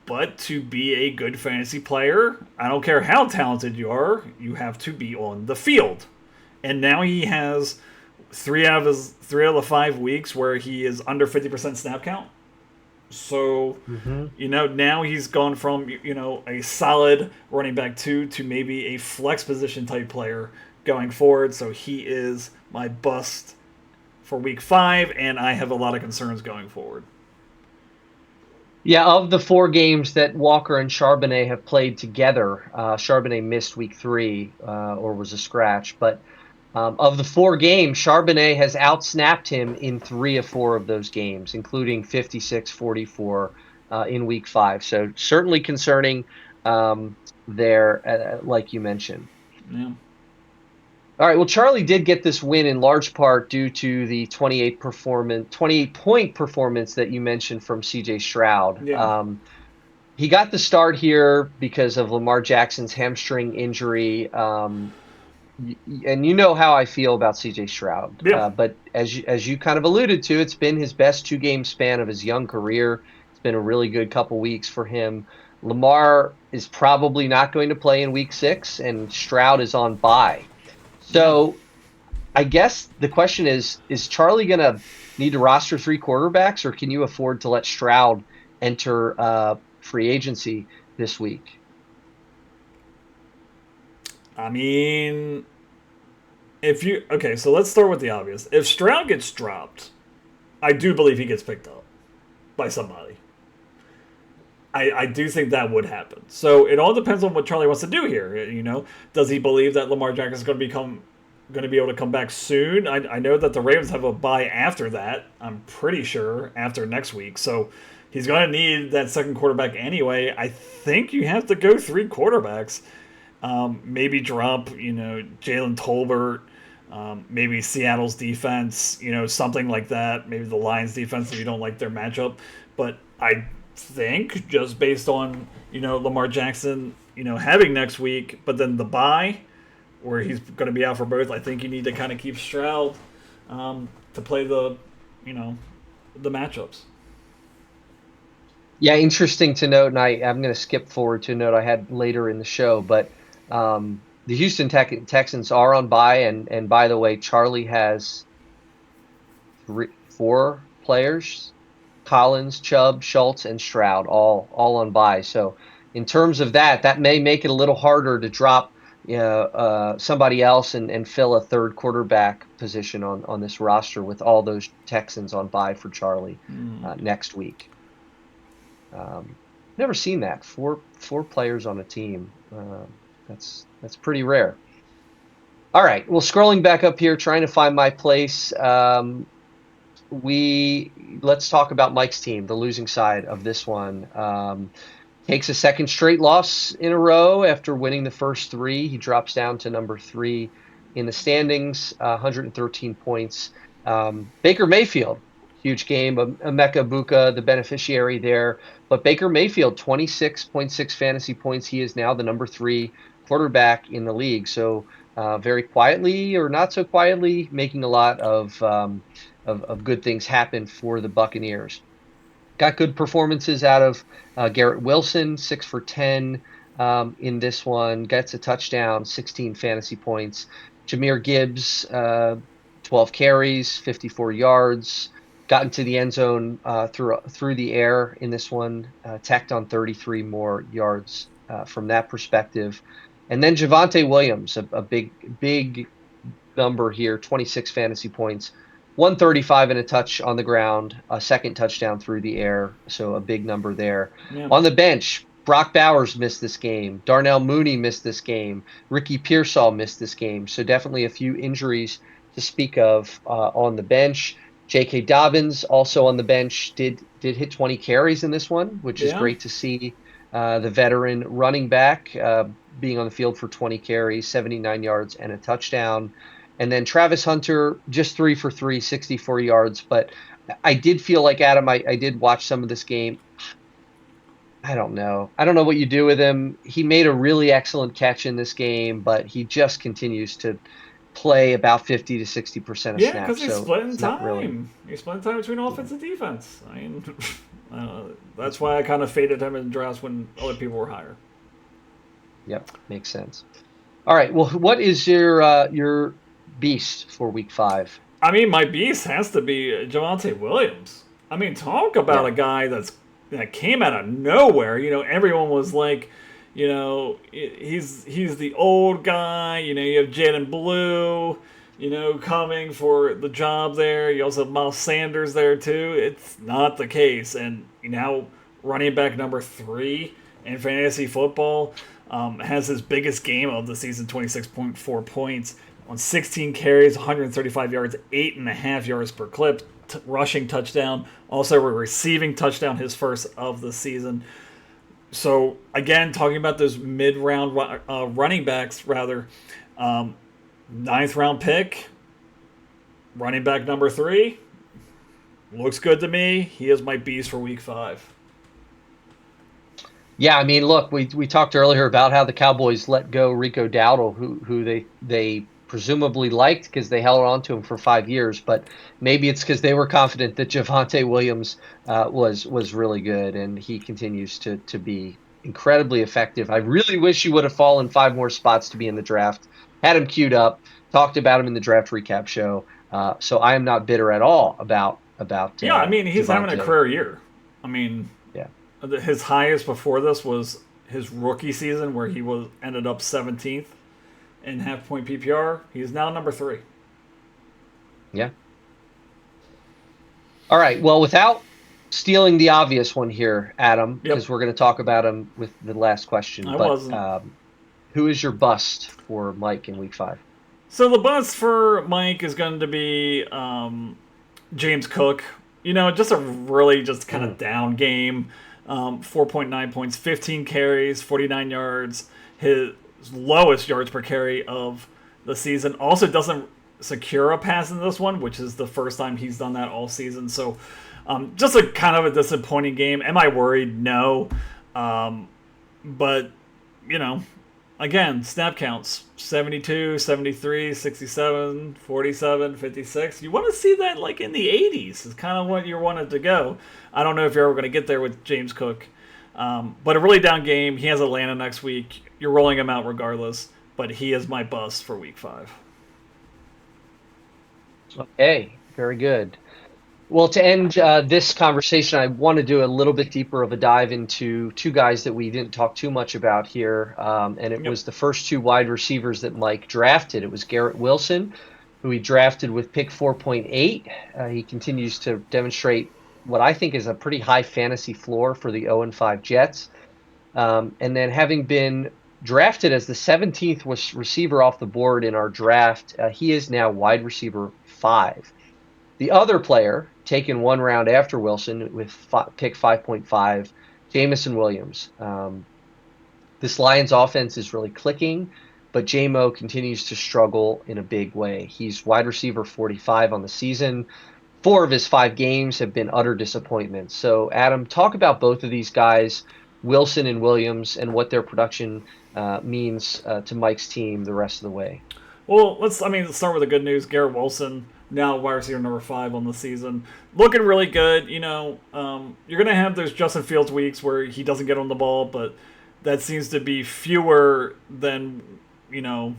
But to be a good fantasy player, I don't care how talented you are, you have to be on the field. And now he has three out of the 5 weeks where he is under 50% snap count. So, now he's gone from, a solid running back 2 to maybe a flex position type player going forward. So he is my bust for week 5, and I have a lot of concerns going forward. Yeah, of the 4 games that Walker and Charbonnet have played together, Charbonnet missed week 3 or was a scratch, but of the 4 games, Charbonnet has outsnapped him in 3 of 4 of those games, including 56-44 in week 5. So certainly concerning there, like you mentioned. Yeah. All right. Well, Charlie did get this win in large part due to the 28-point performance that you mentioned from C.J. Stroud. Yeah. He got the start here because of Lamar Jackson's hamstring injury. And you know how I feel about C.J. Stroud. Yeah. But as you kind of alluded to, it's been his best 2-game span of his young career. It's been a really good couple weeks for him. Lamar is probably not going to play in week 6, and Stroud is on bye. So I guess the question is Charlie going to need to roster 3 quarterbacks, or can you afford to let Stroud enter free agency this week? I mean, so let's start with the obvious. If Stroud gets dropped, I do believe he gets picked up by somebody. I do think that would happen. So it all depends on what Charlie wants to do here. Does he believe that Lamar Jackson is going to be able to come back soon? I know that the Ravens have a bye after that. I'm pretty sure after next week. So he's going to need that second quarterback anyway. I think you have to go 3 quarterbacks. Maybe drop, Jalen Tolbert, maybe Seattle's defense, something like that. Maybe the Lions defense if you don't like their matchup. But I think just based on, Lamar Jackson, having next week, but then the bye where he's going to be out for both, I think you need to kind of keep Stroud to play the matchups. Yeah, interesting to note, and I'm going to skip forward to a note I had later in the show, but the Houston Texans are on bye, and by the way, Charlie has 4 players: Collins, Chubb, Schultz, and Stroud, all on bye. So in terms of that may make it a little harder to drop somebody else and fill a third quarterback position on this roster with all those Texans on bye for Charlie next week. Never seen that. Four players on a team. That's pretty rare. All right. Well, scrolling back up here, trying to find my place. Let's talk about Mike's team, the losing side of this one. Takes a second straight loss in a row after winning the first 3. He drops down to number 3 in the standings, 113 points. Baker Mayfield, huge game. Emeka Buka, the beneficiary there. But Baker Mayfield, 26.6 fantasy points. He is now the number 3 quarterback in the league. So very quietly or not so quietly making a lot of good things happen for the Buccaneers. Got good performances out of Garrett Wilson, 6 for 10 in this one. Gets a touchdown, 16 fantasy points. Jahmyr Gibbs, 12 carries, 54 yards. Got into the end zone through the air in this one. Tacked on 33 more yards from that perspective. And then Javonte Williams, a big number here, 26 fantasy points, 135 and a touch on the ground, a second touchdown through the air, so a big number there. Yeah. On the bench, Brock Bowers missed this game. Darnell Mooney missed this game. Ricky Pearsall missed this game. So definitely a few injuries to speak of on the bench. J.K. Dobbins also on the bench did hit 20 carries in this one, which is great to see. The veteran running back being on the field for 20 carries, 79 yards, and a touchdown. And then Travis Hunter, just 3 for 3, 64 yards. But I did feel like, Adam, I did watch some of this game. I don't know. I don't know what you do with him. He made a really excellent catch in this game, but he just continues to play about 50 to 60% of snaps. Yeah, because he's so splitting time. Really... He's splitting time between offense and defense. I mean, that's why I kind of faded him in drafts when other people were higher. Yep, makes sense. All right, well, what is your beast for week 5? I mean, my beast has to be Javonte Williams. I mean, talk about a guy that came out of nowhere. You know, everyone was like, you know, he's the old guy. You know, you have Jaden Blue, you know, coming for the job there. You also have Miles Sanders there too. It's not the case. And now running back number 3 in fantasy football has his biggest game of the season, 26.4 points on 16 carries, 135 yards, 8.5 yards per clip, rushing touchdown, also a receiving touchdown, his first of the season. So again, talking about those mid-round running backs, rather, 9th round pick, running back number 3, looks good to me. He is my beast for week 5. Yeah, I mean, look, we talked earlier about how the Cowboys let go Rico Dowdle, who they presumably liked because they held on to him for 5 years, but maybe it's because they were confident that Javonte Williams was really good, and he continues to be incredibly effective. I really wish he would have fallen 5 more spots to be in the draft. Had him queued up, talked about him in the draft recap show, so I am not bitter at all about yeah, I mean, he's Javonte. having a career year. I mean, yeah, his highest before this was his rookie season where he ended up 17th in half-point PPR. He's now number 3. Yeah. All right. Well, without stealing the obvious one here, Adam, because we're going to talk about him with the last question. Who is your bust for Mike in week 5? So the bust for Mike is going to be James Cook. You know, just a really just kind of down game. 4.9 points, 15 carries, 49 yards. His lowest yards per carry of the season. Also doesn't secure a pass in this one, which is the first time he's done that all season. So just a kind of a disappointing game. Am I worried? No. But, you know, again, snap counts, 72, 73, 67, 47, 56. You want to see that like in the 80s is kind of what you wanted to go. I don't know if you're ever going to get there with James Cook. But a really down game. He has Atlanta next week. You're rolling him out regardless, but he is my bust for week 5. Okay, very good. Well, to end this conversation, I want to do a little bit deeper of a dive into 2 guys that we didn't talk too much about here, and it was the first 2 wide receivers that Mike drafted. It was Garrett Wilson, who he drafted with pick 4.8. He continues to demonstrate what I think is a pretty high fantasy floor for the 0-5 Jets. And then having been drafted as the 17th receiver off the board in our draft, he is now wide receiver 5. The other player, taken 1 round after Wilson with pick 5.5, Jameson Williams. This Lions offense is really clicking, but J-Mo continues to struggle in a big way. He's wide receiver 45 on the season. 4 of his 5 games have been utter disappointments. So, Adam, talk about both of these guys, Wilson and Williams, and what their production means to Mike's team the rest of the way. Well, let's start with the good news. Garrett Wilson, now wide receiver number 5 on the season, looking really good. You know, you're going to have those Justin Fields weeks where he doesn't get on the ball, but that seems to be fewer than, you know,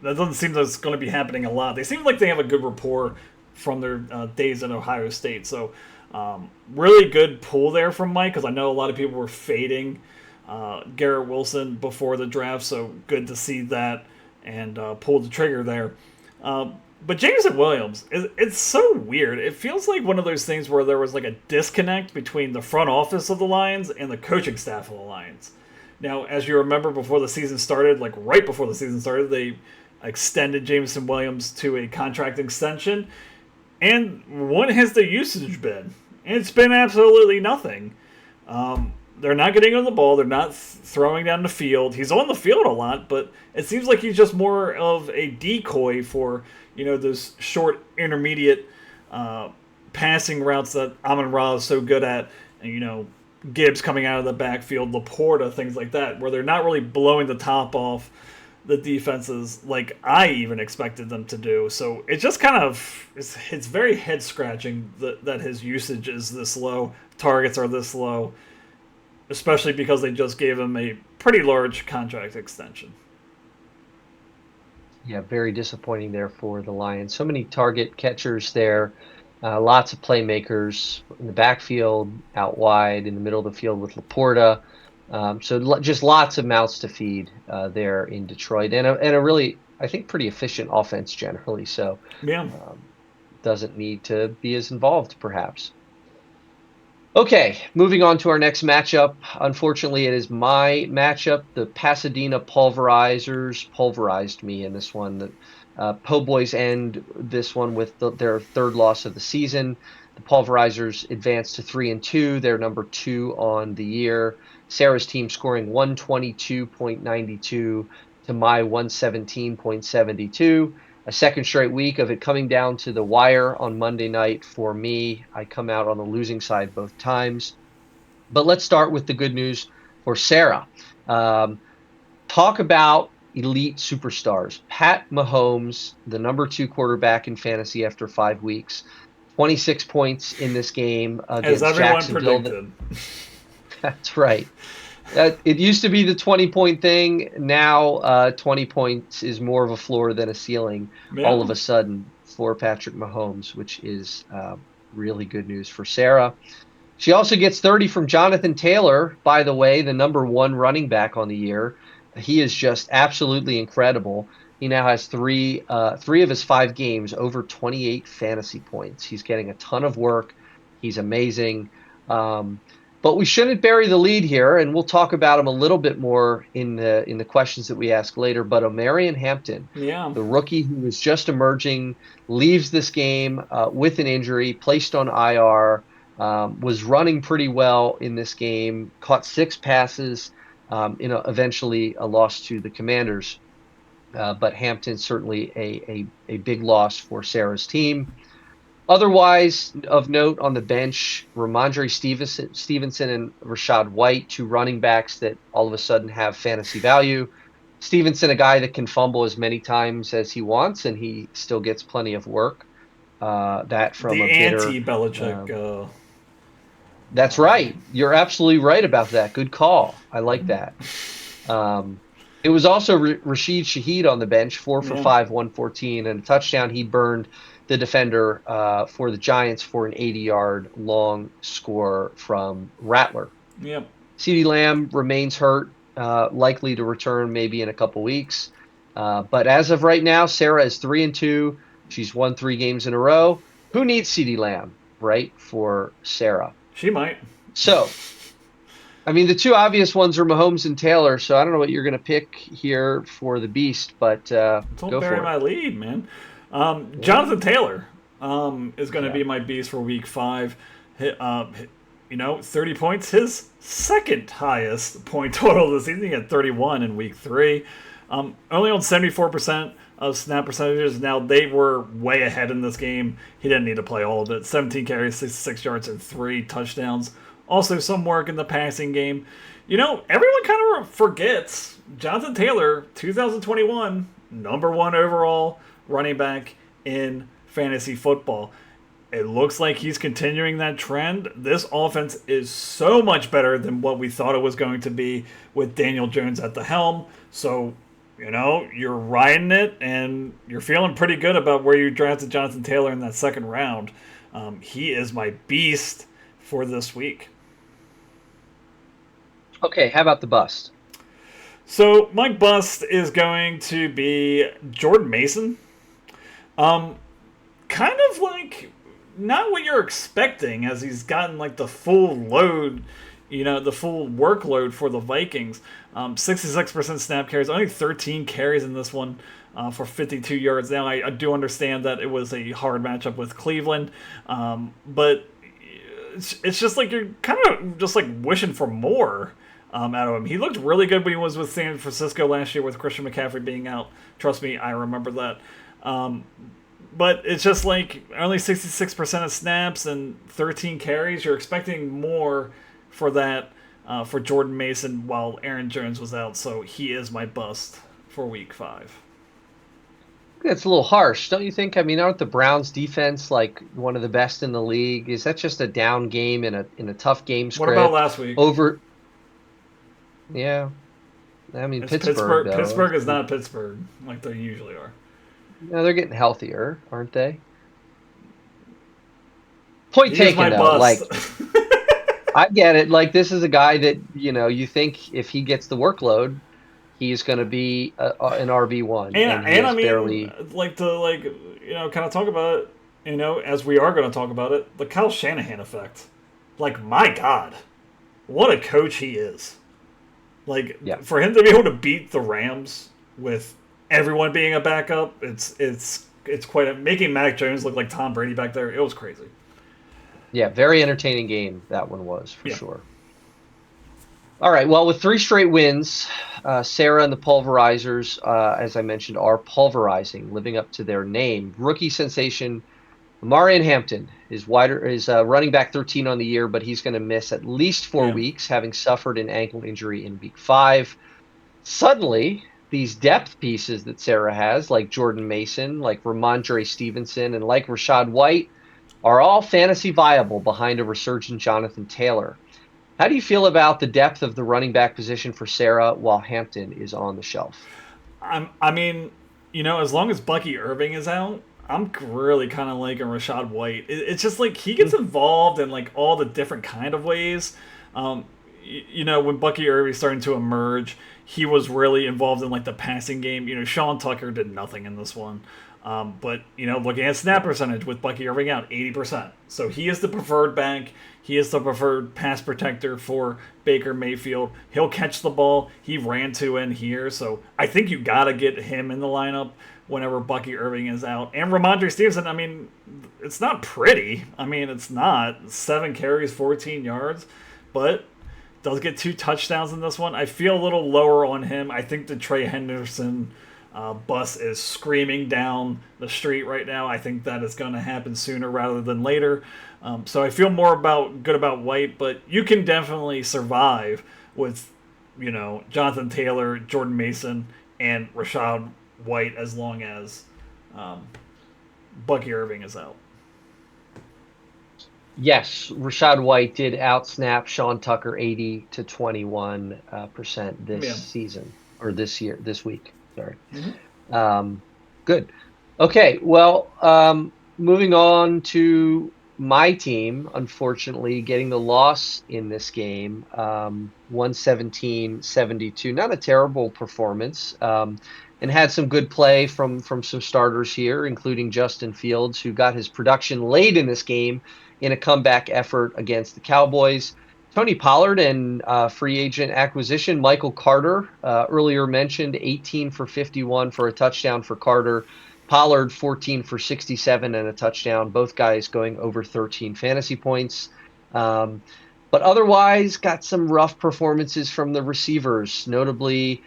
that doesn't seem that's going to be happening a lot. They seem like they have a good rapport from their days at Ohio State. So really good pull there from Mike, because I know a lot of people were fading Garrett Wilson before the draft, so good to see that and pull the trigger there. But Jameson Williams, it's so weird. It feels like one of those things where there was like a disconnect between the front office of the Lions and the coaching staff of the Lions. Now, as you remember, before the season started, like right before the season started, they extended Jameson Williams to a contract extension. And what has the usage been? It's been absolutely nothing. They're not getting on the ball. They're not throwing down the field. He's on the field a lot, but it seems like he's just more of a decoy for, those short, intermediate passing routes that Amon-Ra is so good at. And, Gibbs coming out of the backfield, Laporta, things like that, where they're not really blowing the top off the defenses like I even expected them to do. So it just kind of, it's very head-scratching that his usage is this low, targets are this low, especially because they just gave him a pretty large contract extension. Yeah, very disappointing there for the Lions. So many target catchers there. Lots of playmakers in the backfield, out wide, in the middle of the field with Laporta. So just lots of mouths to feed there in Detroit. And a really, I think, pretty efficient offense generally. So doesn't need to be as involved, perhaps. Okay, moving on to our next matchup. Unfortunately, it is my matchup. The Pasadena Pulverizers pulverized me in this one. Po' Boys end this one with their third loss of the season. The Pulverizers advance to 3-2. They're number 2 on the year. Sarah's team scoring 122.92 to my 117.72. A second straight week of it coming down to the wire on Monday night for me. I come out on the losing side both times. But let's start with the good news for Sarah. Talk about elite superstars. Pat Mahomes, the number 2 quarterback in fantasy after 5 weeks. 26 points in this game against Jacksonville. Predicted. That's right. It used to be the 20-point thing. Now 20 points is more of a floor than a ceiling all of a sudden for Patrick Mahomes, which is really good news for Sarah. She also gets 30 from Jonathan Taylor, by the way, the number 1 running back on the year. He is just absolutely incredible. He now has three of his 5 games over 28 fantasy points. He's getting a ton of work. He's amazing. But we shouldn't bury the lead here, and we'll talk about him a little bit more in the questions that we ask later. But Omarion Hampton, the rookie who was just emerging, leaves this game with an injury, placed on IR, was running pretty well in this game, caught 6 passes, eventually a loss to the Commanders. But Hampton certainly a big loss for Sarah's team. Otherwise, of note on the bench, Ramondre Stevenson and Rachaad White, 2 running backs that all of a sudden have fantasy value. Stevenson, a guy that can fumble as many times as he wants, and he still gets plenty of work. That from the a bitter anti-Belichick. That's right. You're absolutely right about that. Good call. I like that. It was also Rashid Shaheed on the bench, 4 for 5, 114, and a touchdown. He burned the defender for the Giants for an 80-yard long score from Rattler. Yep. CeeDee Lamb remains hurt, likely to return maybe in a couple weeks. But as of right now, Sarah is 3-2. She's won 3 games in a row. Who needs CeeDee Lamb, right, for Sarah? She might. So, I mean, the 2 obvious ones are Mahomes and Taylor, so I don't know what you're going to pick here for the Beast, but go for it. Don't bury my lead, man. Jonathan Taylor is going to be my beast for week 5. 30 points, his second highest point total this season. He had 31 in week 3. Only on 74% of snap percentages. Now, they were way ahead in this game. He didn't need to play all of it. 17 carries, 66 yards, and 3 touchdowns. Also, some work in the passing game. Everyone kind of forgets Jonathan Taylor, 2021, number 1 overall running back in fantasy football. It looks like he's continuing that trend. This offense is so much better than what we thought it was going to be with Daniel Jones at the helm. So, you're riding it, and you're feeling pretty good about where you drafted Jonathan Taylor in that second round. He is my beast for this week. Okay, how about the bust? So my bust is going to be Jordan Mason. Um, Kind of like not what you're expecting, as he's gotten like the full load, the full workload for the Vikings. 66% snap carries, only 13 carries in this one for 52 yards. Now, I do understand that it was a hard matchup with Cleveland, but it's just like you're kind of just like wishing for more out of him. He looked really good when he was with San Francisco last year with Christian McCaffrey being out. Trust me, I remember that. Um, but it's just like only 66% of snaps and 13 carries. You're expecting more for that for Jordan Mason while Aaron Jones was out. So he is my bust for week 5. It's a little harsh, don't you think? I mean, aren't the Browns defense like one of the best in the league? Is that just a down game in a tough game What about script? last week? Over, yeah. I mean, It's Pittsburgh Pittsburgh. though. Pittsburgh is not Pittsburgh like they usually are. No, they're getting healthier, aren't they? Point He is taken my though. bust. Like I get it. Like this is a guy that, you think if he gets the workload, he's going to be an RB1 and he and I has mean, barely. like to kind of talk about it, as we are going to talk about it, the Kyle Shanahan effect. Like, my God, what a coach he is. Like, Yeah. for him to be able to beat the Rams with everyone being a backup, it's quite making Mac Jones look like Tom Brady back there. It was crazy. Yeah, very entertaining game that one was for Yeah. sure. All right. Well, with 3 straight wins, Sarah and the Pulverizers, as I mentioned, are pulverizing, living up to their name. Rookie sensation Marion Hampton is running back 13 on the year, but he's going to miss at least 4 weeks, having suffered an ankle injury in week 5. Suddenly, these depth pieces that Sarah has, like Jordan Mason, like Ramondre Stevenson, and like Rashad White, are all fantasy viable behind a resurgent Jonathan Taylor. How do you feel about the depth of the running back position for Sarah while Hampton is on the shelf? I mean, as long as Bucky Irving is out, I'm really kind of liking Rashad White. It's just like he gets involved in like all the different kind of ways. When Bucky Irving starting to emerge, he was really involved in like the passing game. Sean Tucker did nothing in this one. But looking at snap percentage with Bucky Irving out, 80%. So he is the preferred back. He is the preferred pass protector for Baker Mayfield. He'll catch the ball. He ran 2 in here, so I think you gotta get him in the lineup whenever Bucky Irving is out. And Ramondre Stevenson, I mean, it's not pretty. I mean, it's not 7 carries, 14 yards, but does get 2 touchdowns in this one. I feel a little lower on him. I think the Trey Henderson bus is screaming down the street right now. I think that is going to happen sooner rather than later. So I feel more good about White, but you can definitely survive with, Jonathan Taylor, Jordan Mason, and Rashad White as long as Bucky Irving is out. Yes, Rashad White did outsnap Sean Tucker 80 to 21% this season or this week. Sorry. Good. Okay. Well, moving on to my team, unfortunately, getting the loss in this game, 117-72. Not a terrible performance, and had some good play from some starters here, including Justin Fields, who got his production late in this game in a comeback effort against the Cowboys. Tony Pollard and free agent acquisition Michael Carter, earlier mentioned, 18 for 51 for a touchdown for Carter. Pollard, 14 for 67 and a touchdown. Both guys going over 13 fantasy points. But otherwise, got some rough performances from the receivers, notably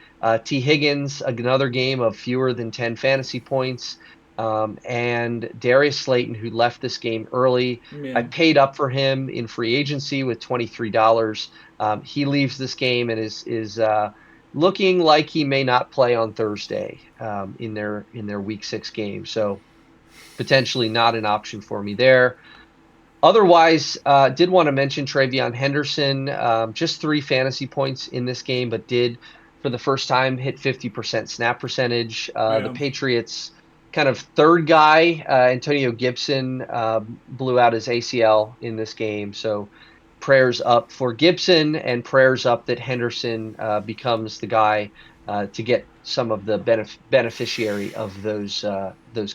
T. Higgins, another game of fewer than 10 fantasy points. And Darius Slayton, who left this game early. Yeah. I paid up for him in free agency with $23. He leaves this game and is looking like he may not play on Thursday in their Week 6 game. So potentially not an option for me there. Otherwise, did want to mention Travion Henderson, just 3 fantasy points in this game, but did for the first time hit 50% snap percentage. The Patriots kind of third guy, Antonio Gibson, blew out his ACL in this game. So prayers up for Gibson and prayers up that Henderson becomes the guy to get some of the beneficiary of those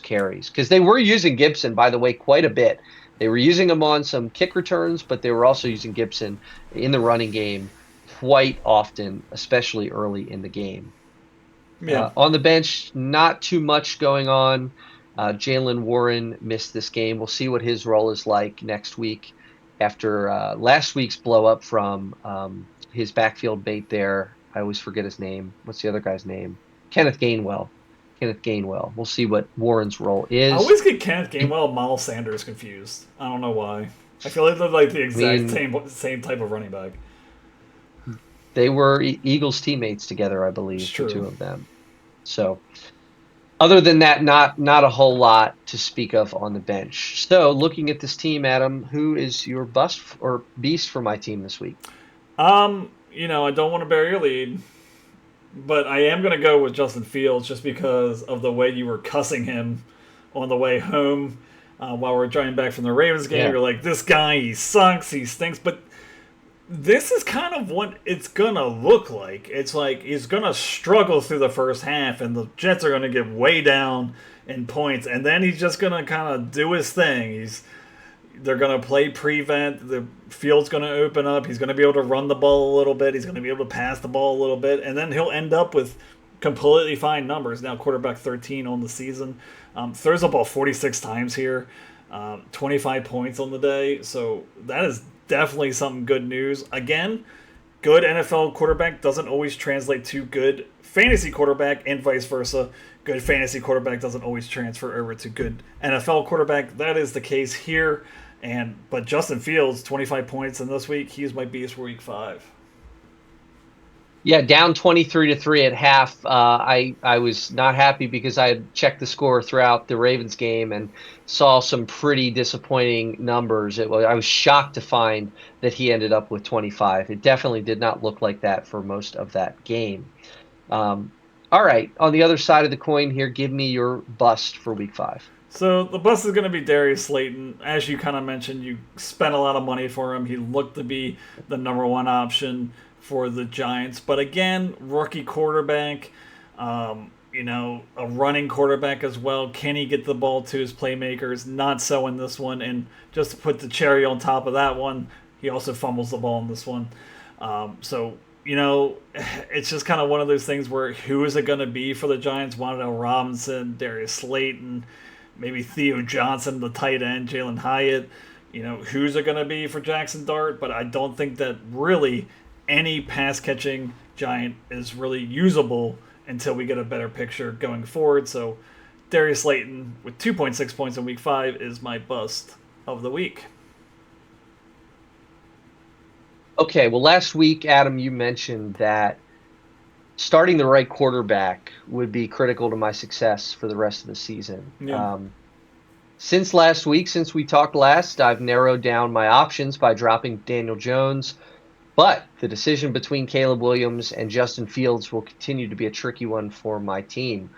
carries, because they were using Gibson, by the way, quite a bit. They were using him on some kick returns, but they were also using Gibson in the running game quite often, especially early in the game. Yeah. On the bench, not too much going on. Jalen Warren missed this game. We'll see what his role is like next week after last week's blow up from his backfield bait there. I always forget his name. What's the other guy's name? Kenneth Gainwell. We'll see what Warren's role is. I always get Kenneth Gainwell and Miles Sanders confused. I don't know why. I feel like they're like the exact same type of running back. They were Eagles teammates together, I believe, the two of them. So, other than that, not a whole lot to speak of on the bench. So, looking at this team, Adam, who is your bust or beast for my team this week? I don't want to bury your lead, but I am going to go with Justin Fields just because of the way you were cussing him on the way home while we were driving back from the Ravens game. Yeah. You're like, this guy, he sucks, he stinks, but this is kind of what it's going to look like. It's like he's going to struggle through the first half, and the Jets are going to get way down in points, and then he's just going to kind of do his thing. They're going to play prevent. The field's going to open up. He's going to be able to run the ball a little bit. He's going to be able to pass the ball a little bit, and then he'll end up with completely fine numbers. Now quarterback 13 on the season. Throws the ball 46 times here, 25 points on the day. So that is definitely some good news. Again, good NFL quarterback doesn't always translate to good fantasy quarterback, and vice versa. Good fantasy quarterback doesn't always transfer over to good NFL quarterback. That is the case here. But Justin Fields, 25 points in this week. He's my beast for week 5. Yeah, down 23-3 at half. I was not happy because I had checked the score throughout the Ravens game and saw some pretty disappointing numbers. I was shocked to find that he ended up with 25. It definitely did not look like that for most of that game. All right, on the other side of the coin here, give me your bust for week 5. So the bust is going to be Darius Slayton. As you kind of mentioned, you spent a lot of money for him. He looked to be the number one option for the Giants. But again, rookie quarterback, a running quarterback as well. Can he get the ball to his playmakers? Not so in this one. And just to put the cherry on top of that one, he also fumbles the ball in this one. It's just kind of one of those things where who is it going to be for the Giants? Wan'Dale Robinson, Darius Slayton, maybe Theo Johnson, the tight end, Jalen Hyatt. Who's it going to be for Jackson Dart? But I don't think that really any pass-catching Giant is really usable until we get a better picture going forward. So Darius Slayton with 2.6 points in week 5 is my bust of the week. Okay, well, last week, Adam, you mentioned that starting the right quarterback would be critical to my success for the rest of the season. Yeah. Since last week, since we talked last, I've narrowed down my options by dropping Daniel Jones, but the decision between Caleb Williams and Justin Fields will continue to be a tricky one for my team.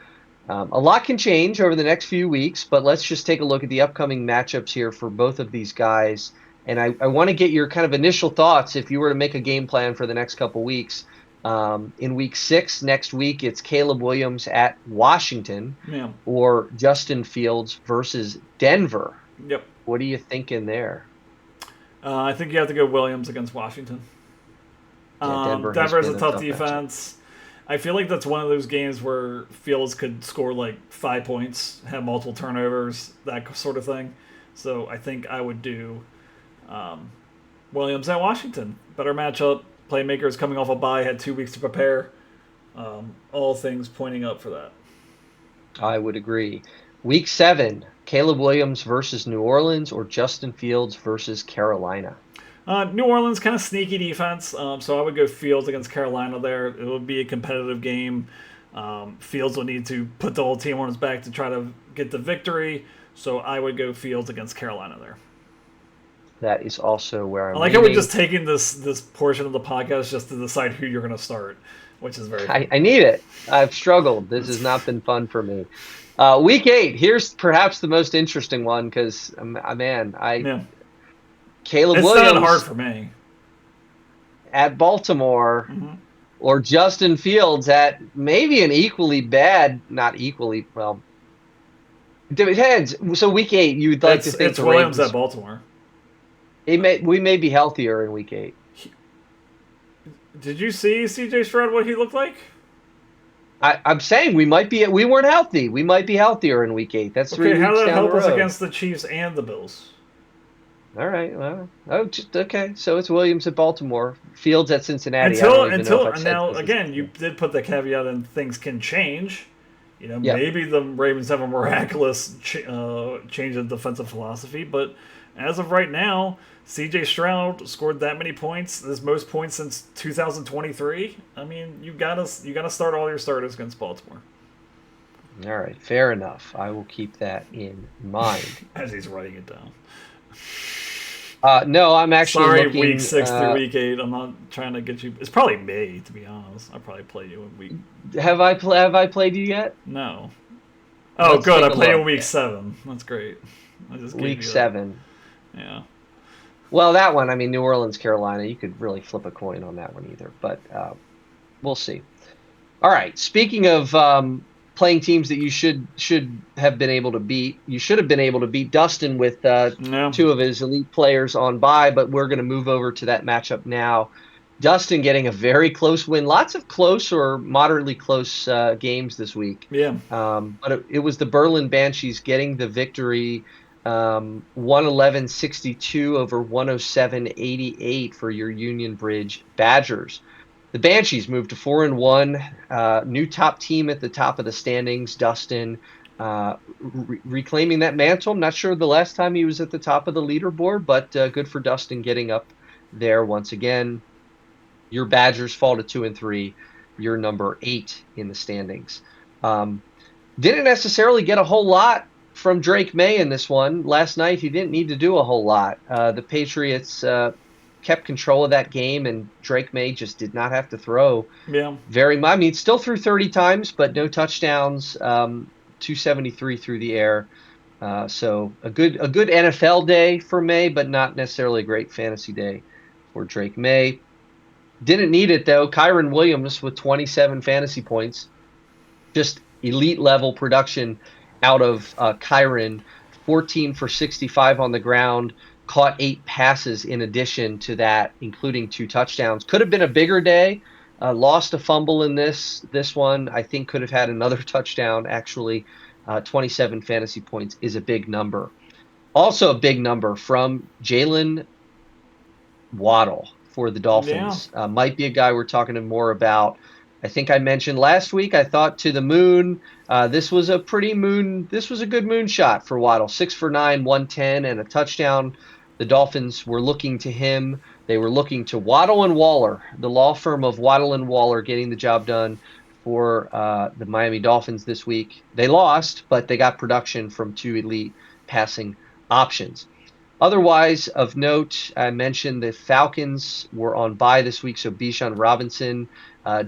A lot can change over the next few weeks, but let's just take a look at the upcoming matchups here for both of these guys. And I want to get your kind of initial thoughts if you were to make a game plan for the next couple weeks. In week 6 next week, it's Caleb Williams at Washington or Justin Fields versus Denver. Yep. What are you thinking there? I think you have to go Williams against Washington. Denver's a tough defense. I feel like that's one of those games where Fields could score like 5 points, have multiple turnovers, that sort of thing. So I think I would do Williams at Washington. Better matchup. Playmakers coming off a bye, had 2 weeks to prepare. All things pointing up for that. I would agree. Week 7, Caleb Williams versus New Orleans or Justin Fields versus Carolina? New Orleans, kind of sneaky defense, so I would go Fields against Carolina there. It would be a competitive game. Fields will need to put the whole team on his back to try to get the victory, so I would go Fields against Carolina there. That is also where I'm I like how we're just taking this portion of the podcast just to decide who you're going to start, which is very I need it. I've struggled. This has not been fun for me. Week 8, here's perhaps the most interesting one because, Caleb Williams. It's not hard for me. at Baltimore Mm-hmm. or Justin Fields at maybe an equally bad, not equally, well, it depends. So week 8, you'd like to think It's the Williams at Ravens, Baltimore. we may be healthier in week 8. Did you see C.J. Stroud what he looked like? I'm saying we weren't healthy. We might be healthier in week 8. That's 3 Okay, how weeks did that down the help us road. against the Chiefs and the Bills? All right. Well, okay. So it's Williams at Baltimore, Fields at Cincinnati. I don't even know if Until I've said now, this. again, you did put the caveat in things can change. Yeah. Maybe the Ravens have a miraculous change of defensive philosophy, but as of right now, C.J. Stroud scored that many points, his most points since 2023. I mean, you gotta start all your starters against Baltimore. All right. Fair enough. I will keep that in mind. As he's writing it down. No, I'm actually Sorry, looking. week 6 through week 8. I'm not trying to get you. It's probably May, to be honest. I'll probably play you in week. Have I played you yet? No. Oh, Let's good. take I a played you in look. week 7. That's great. I just gave Week you 7. Yeah. Well, that one, I mean, New Orleans, Carolina, you could really flip a coin on that one either, but we'll see. All right. Speaking of playing teams that you should have been able to beat, you should have been able to beat Dustin with 2 of his elite players on bye, but we're going to move over to that matchup now. Dustin getting a very close win. Lots of close or moderately close games this week. Yeah. But it was the Berlin Banshees getting the victory, 111-62 over 107-88 for your Union Bridge Badgers. The Banshees moved to 4-1, new top team at the top of the standings. Dustin reclaiming that mantle. I'm not sure the last time he was at the top of the leaderboard, but good for Dustin getting up there once again. Your Badgers fall to 2-3. You're number 8 in the standings. Didn't necessarily get a whole lot from Drake May in this one. Last night, he didn't need to do a whole lot. The Patriots kept control of that game, and Drake May just did not have to throw very much. I mean, still threw 30 times, but no touchdowns, 273 through the air. So a good NFL day for May, but not necessarily a great fantasy day for Drake May. Didn't need it, though. Kyron Williams with 27 fantasy points. Just elite level production out of Kyron. 14 for 65 on the ground. Caught 8 passes in addition to that, including 2 touchdowns. Could have been a bigger day. Lost a fumble in this one. I think could have had another touchdown, actually. 27 fantasy points is a big number. Also a big number from Jalen Waddle for the Dolphins. Might be a guy we're talking to more about. I think I mentioned last week, I thought to the moon. This was a good moon shot for Waddle. 6 for 9, 110, and a touchdown. The Dolphins were looking to him. They were looking to Waddle and Waller, the law firm of Waddle and Waller, getting the job done for the Miami Dolphins this week. They lost, but they got production from 2 elite passing options. Otherwise, of note, I mentioned the Falcons were on bye this week, so Bijan Robinson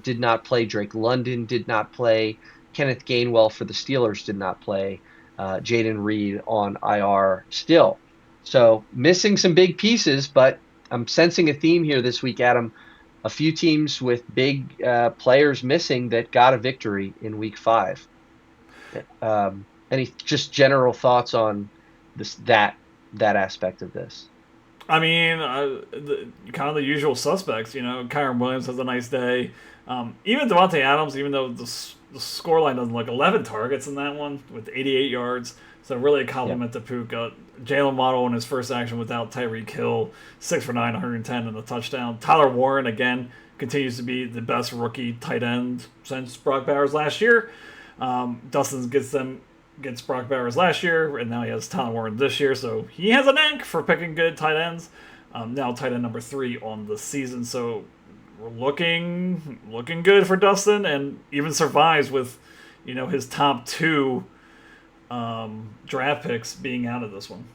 did not play. Drake London did not play. Kenneth Gainwell for the Steelers did not play. Jaden Reed on IR still. So missing some big pieces, but I'm sensing a theme here this week, Adam. A few teams with big players missing that got a victory in week 5. Any just general thoughts on that aspect of this? I mean, kind of the usual suspects. Kyron Williams has a nice day. Even Devontae Adams, even though the scoreline doesn't look 11 targets in that one with 88 yards. So really a compliment to Puka. Jalen Waddle in his first action without Tyreek Hill, 6 for 9, 110 and a touchdown. Tyler Warren, again, continues to be the best rookie tight end since Brock Bowers last year. Dustin gets Brock Bowers last year, and now he has Tyler Warren this year. So he has a knack for picking good tight ends. Now tight end number 3 on the season. So we're looking good for Dustin, and even survives with, his top 2 draft picks being out of this one.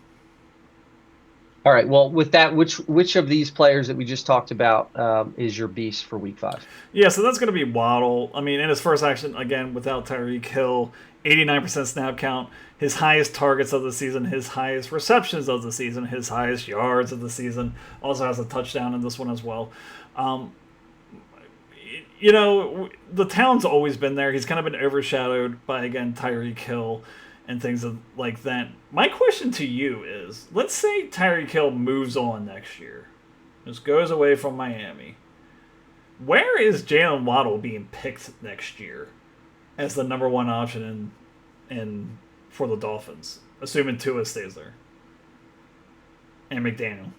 All right. Well, with that, which of these players that we just talked about is your beast for week 5? Yeah, so that's going to be Waddle. I mean, in his first action, again, without Tyreek Hill, 89% snap count, his highest targets of the season, his highest receptions of the season, his highest yards of the season. Also has a touchdown in this one as well. Um, you know, the talent's always been there. He's kind of been overshadowed by, again, Tyreek Hill and things like that. My question to you is, let's say Tyreek Hill moves on next year, just goes away from Miami. Where is Jalen Waddle being picked next year as the number one option in for the Dolphins, assuming Tua stays there and McDaniel?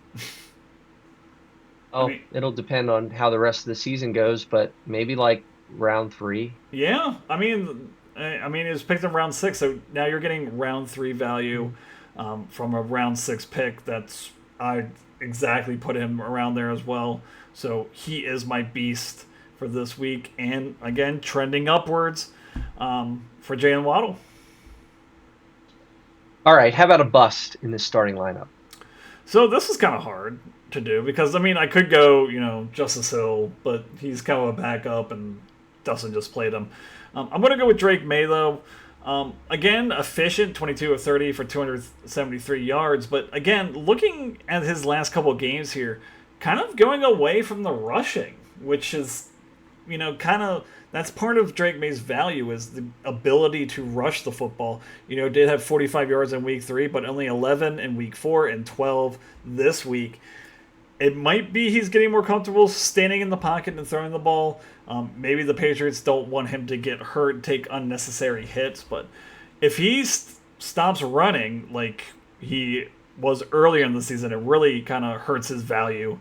Oh, it'll depend on how the rest of the season goes, but maybe like round 3. Yeah, I mean, it was picked in round 6, so now you're getting round 3 value from a round 6 pick. I exactly put him around there as well. So he is my beast for this week, and again trending upwards for Jalen Waddle. All right, how about a bust in this starting lineup? So this is kind of hard to do because I could go Justice Hill, but he's kind of a backup and Dustin just played him. I'm going to go with Drake May though. Again, efficient, 22 of 30 for 273 yards, but again, looking at his last couple of games here, kind of going away from the rushing, which is that's part of Drake May's value is the ability to rush the football. Did have 45 yards in week 3, but only 11 in week 4 and 12 this week. It might be he's getting more comfortable standing in the pocket and throwing the ball. Maybe the Patriots don't want him to get hurt and take unnecessary hits, but if he stops running like he was earlier in the season, it really kind of hurts his value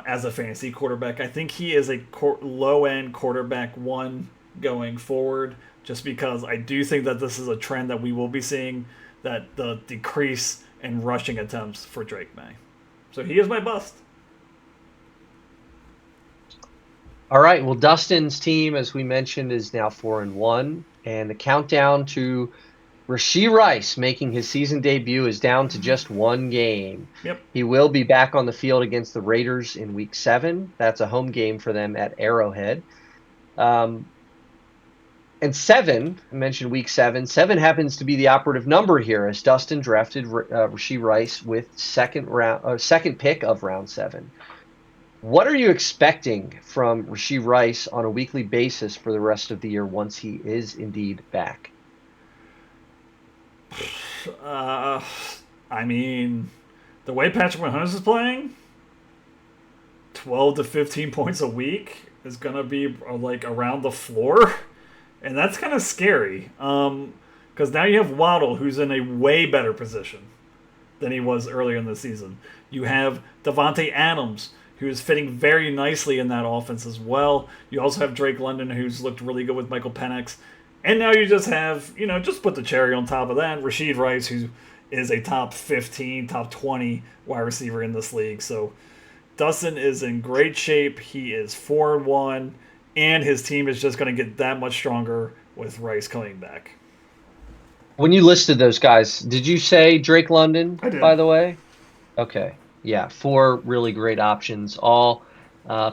as a fantasy quarterback. I think he is a low-end quarterback 1 going forward, just because I do think that this is a trend that we will be seeing, that the decrease in rushing attempts for Drake May. So he is my bust. All right, well, Dustin's team, as we mentioned, is now 4-1, and the countdown to Rashee Rice making his season debut is down to just 1 game. Yep. He will be back on the field against the Raiders in Week 7. That's a home game for them at Arrowhead. And 7, I mentioned Week 7. 7 happens to be the operative number here, as Dustin drafted Rashee Rice with second pick of round 7. What are you expecting from Rashee Rice on a weekly basis for the rest of the year once he is indeed back? The way Patrick Mahomes is playing, 12 to 15 points a week is going to be like around the floor. And that's kind of scary. Because now you have Waddle, who's in a way better position than he was earlier in the season. You have Devontae Adams, who is fitting very nicely in that offense as well. You also have Drake London, who's looked really good with Michael Penix. And now you just have, just put the cherry on top of that, Rashee Rice, who is a top 15, top 20 wide receiver in this league. So Dustin is in great shape. He is 4-1, and his team is just going to get that much stronger with Rice coming back. When you listed those guys, did you say Drake London, I did. By the way? Okay. Yeah, 4 really great options, all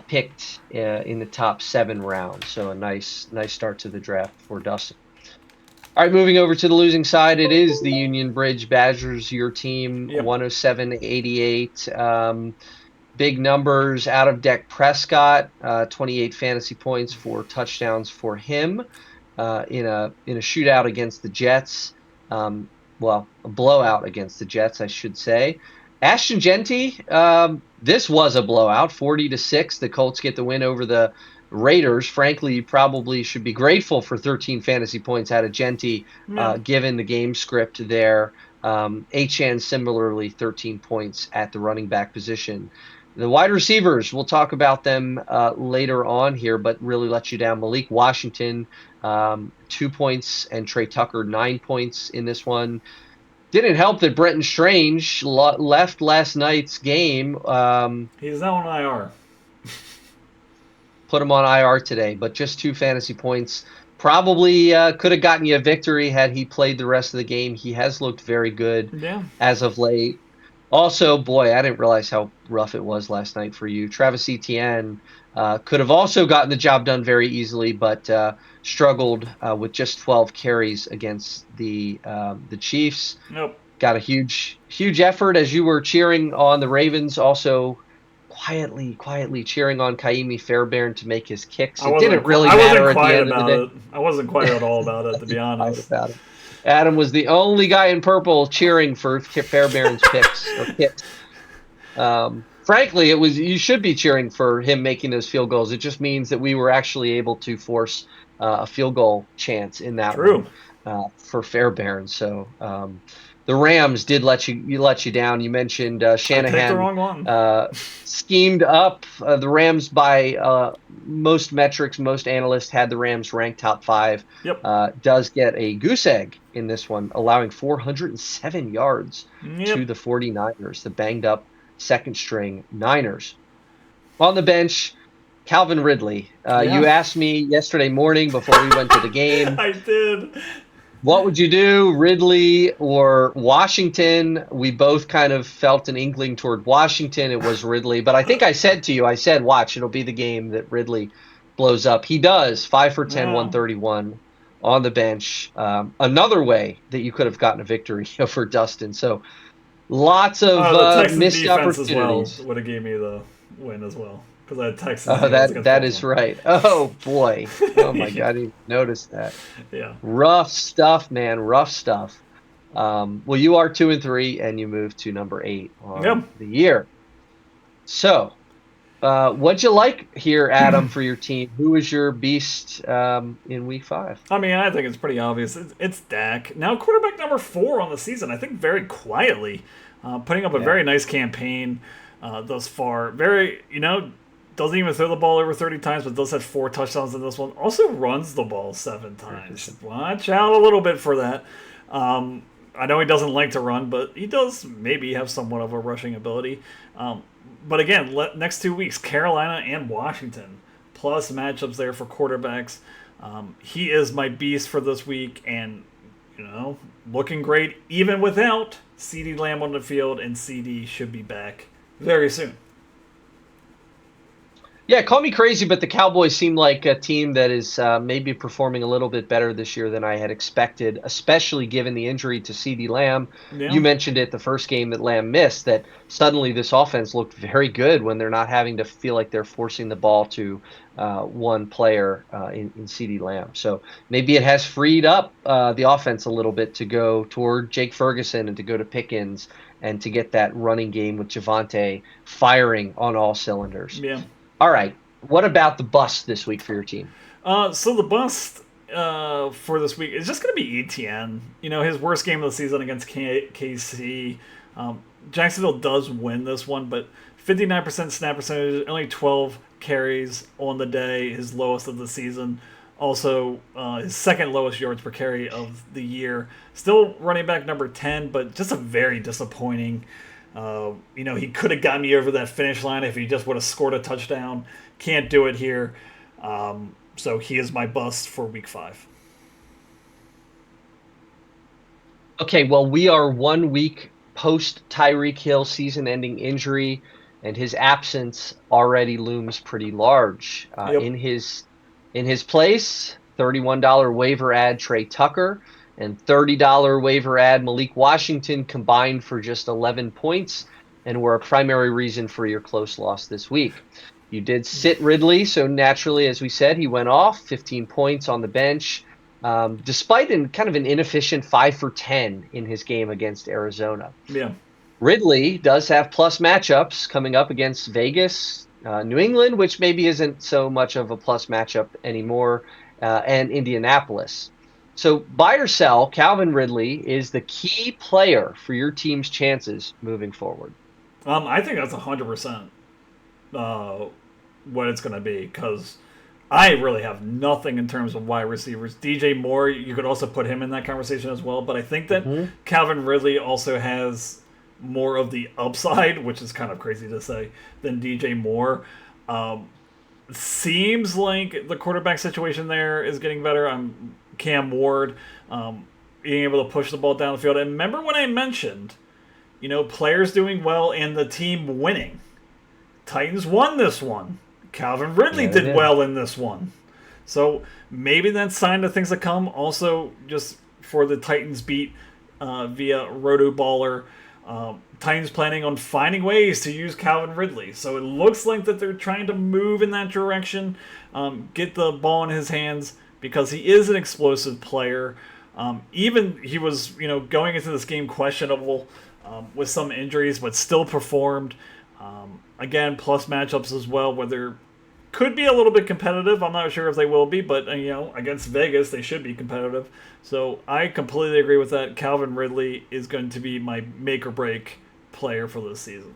picked in the top 7 rounds. So a nice start to the draft for Dustin. All right, moving over to the losing side, it is the Union Bridge Badgers, your team, Yep. 107-88. Big numbers out of Dak Prescott, 28 fantasy points, 4 touchdowns for him in a shootout against the Jets. A blowout against the Jets, I should say. Ashton Genty, this was a blowout, 40-6. The Colts get the win over the Raiders. Frankly, you probably should be grateful for 13 fantasy points out of Genty, given the game script there. Achane similarly 13 points at the running back position. The wide receivers, we'll talk about them later on here, but really let you down. Malik Washington, 2 points, and Trey Tucker, 9 points in this one. Didn't help that Brenton Strange left last night's game. He's now on IR. Put him on IR today, but just 2 fantasy points. Probably could have gotten you a victory had he played the rest of the game. He has looked very good as of late. Also, boy, I didn't realize how rough it was last night for you. Travis Etienne could have also gotten the job done very easily, but struggled with just 12 carries against the Chiefs. Nope. Got a huge effort as you were cheering on the Ravens. Also, quietly cheering on Kaimi Fairbairn to make his kicks. I It wasn't. didn't really I wasn't matter at the quiet end of the about day. it. I wasn't quiet at all about it, to be Quiet honest. about it. Adam was the only guy in purple cheering for Fairbairn's picks or kicks. Frankly, you should be cheering for him making those field goals. It just means that we were actually able to force a field goal chance in that True. one for Fairbairn. So the Rams did let you down. You mentioned I picked the Shanahan wrong one. schemed up the Rams by most metrics. Most analysts had the Rams ranked top 5. Yep. Does get a goose egg in this one, allowing 407 yards to the 49ers, the banged up second string Niners. On the bench, Calvin Ridley. You asked me yesterday morning before we went to the game. I did. What would you do, Ridley or Washington? We both kind of felt an inkling toward Washington. It was Ridley. But I think I said to you, watch, it'll be the game that Ridley blows up. He does. 5 for 10, 131 on the bench. Another way that you could have gotten a victory over Dustin. So lots of missed opportunities. As well would have gave me the win as well. Because I had Texans. Oh, that is right. Oh, boy. Oh, my God. I didn't notice that. Yeah. Rough stuff, man. Rough stuff. Well, you are 2-3, and you move to number 8 on the year. So, what'd you like here, Adam, for your team? Who is your beast in week 5? I mean, I think it's pretty obvious. It's Dak. Now quarterback number 4 on the season. I think very quietly. Putting up a very nice campaign thus far. Very, doesn't even throw the ball over 30 times, but does have 4 touchdowns in this one. Also runs the ball 7 times. Watch out a little bit for that. I know he doesn't like to run, but he does maybe have somewhat of a rushing ability. But again, next 2 weeks, Carolina and Washington, plus matchups there for quarterbacks. He is my beast for this week, and looking great even without CeeDee Lamb on the field, and CD should be back very soon. Yeah, call me crazy, but the Cowboys seem like a team that is maybe performing a little bit better this year than I had expected, especially given the injury to CeeDee Lamb. Yeah. You mentioned it the first game that Lamb missed, that suddenly this offense looked very good when they're not having to feel like they're forcing the ball to one player in CeeDee Lamb. So maybe it has freed up the offense a little bit to go toward Jake Ferguson and to go to Pickens and to get that running game with Javonte firing on all cylinders. Yeah. All right. What about the bust this week for your team? So the bust for this week is just going to be ETN. His worst game of the season against KC. Jacksonville does win this one, but 59% snap percentage, only 12 carries on the day, his lowest of the season. Also, his second lowest yards per carry of the year. Still running back number 10, but just a very disappointing. He could have gotten me over that finish line if he just would have scored a touchdown. Can't do it here. So he is my bust for week 5. Okay, well, we are 1 week post Tyreek Hill season-ending injury, and his absence already looms pretty large. In his place, $31 waiver add Trey Tucker, and $30 waiver add Malik Washington combined for just 11 points and were a primary reason for your close loss this week. You did sit Ridley, so naturally, as we said, he went off, 15 points on the bench, despite kind of an inefficient 5 for 10 in his game against Arizona. Yeah. Ridley does have plus matchups coming up against Vegas, New England, which maybe isn't so much of a plus matchup anymore, and Indianapolis. So buy or sell, Calvin Ridley is the key player for your team's chances moving forward. I think that's 100% what it's going to be, because I really have nothing in terms of wide receivers. DJ Moore, you could also put him in that conversation as well, but I think that Calvin Ridley also has more of the upside, which is kind of crazy to say, than DJ Moore. Seems like the quarterback situation there is getting better. Cam Ward, being able to push the ball down the field. And remember when I mentioned, players doing well and the team winning. Titans won this one. Calvin Ridley did well in this one. So maybe that's a sign of things to come. Also, just for the Titans beat via Roto Baller, Titans planning on finding ways to use Calvin Ridley. So it looks like that they're trying to move in that direction, get the ball in his hands because he is an explosive player. Even he was, going into this game questionable with some injuries, but still performed. Again, plus matchups as well, where they're could be a little bit competitive. I'm not sure if they will be, but against Vegas they should be competitive. So I completely agree with that. Calvin Ridley is going to be my make or break player for this season.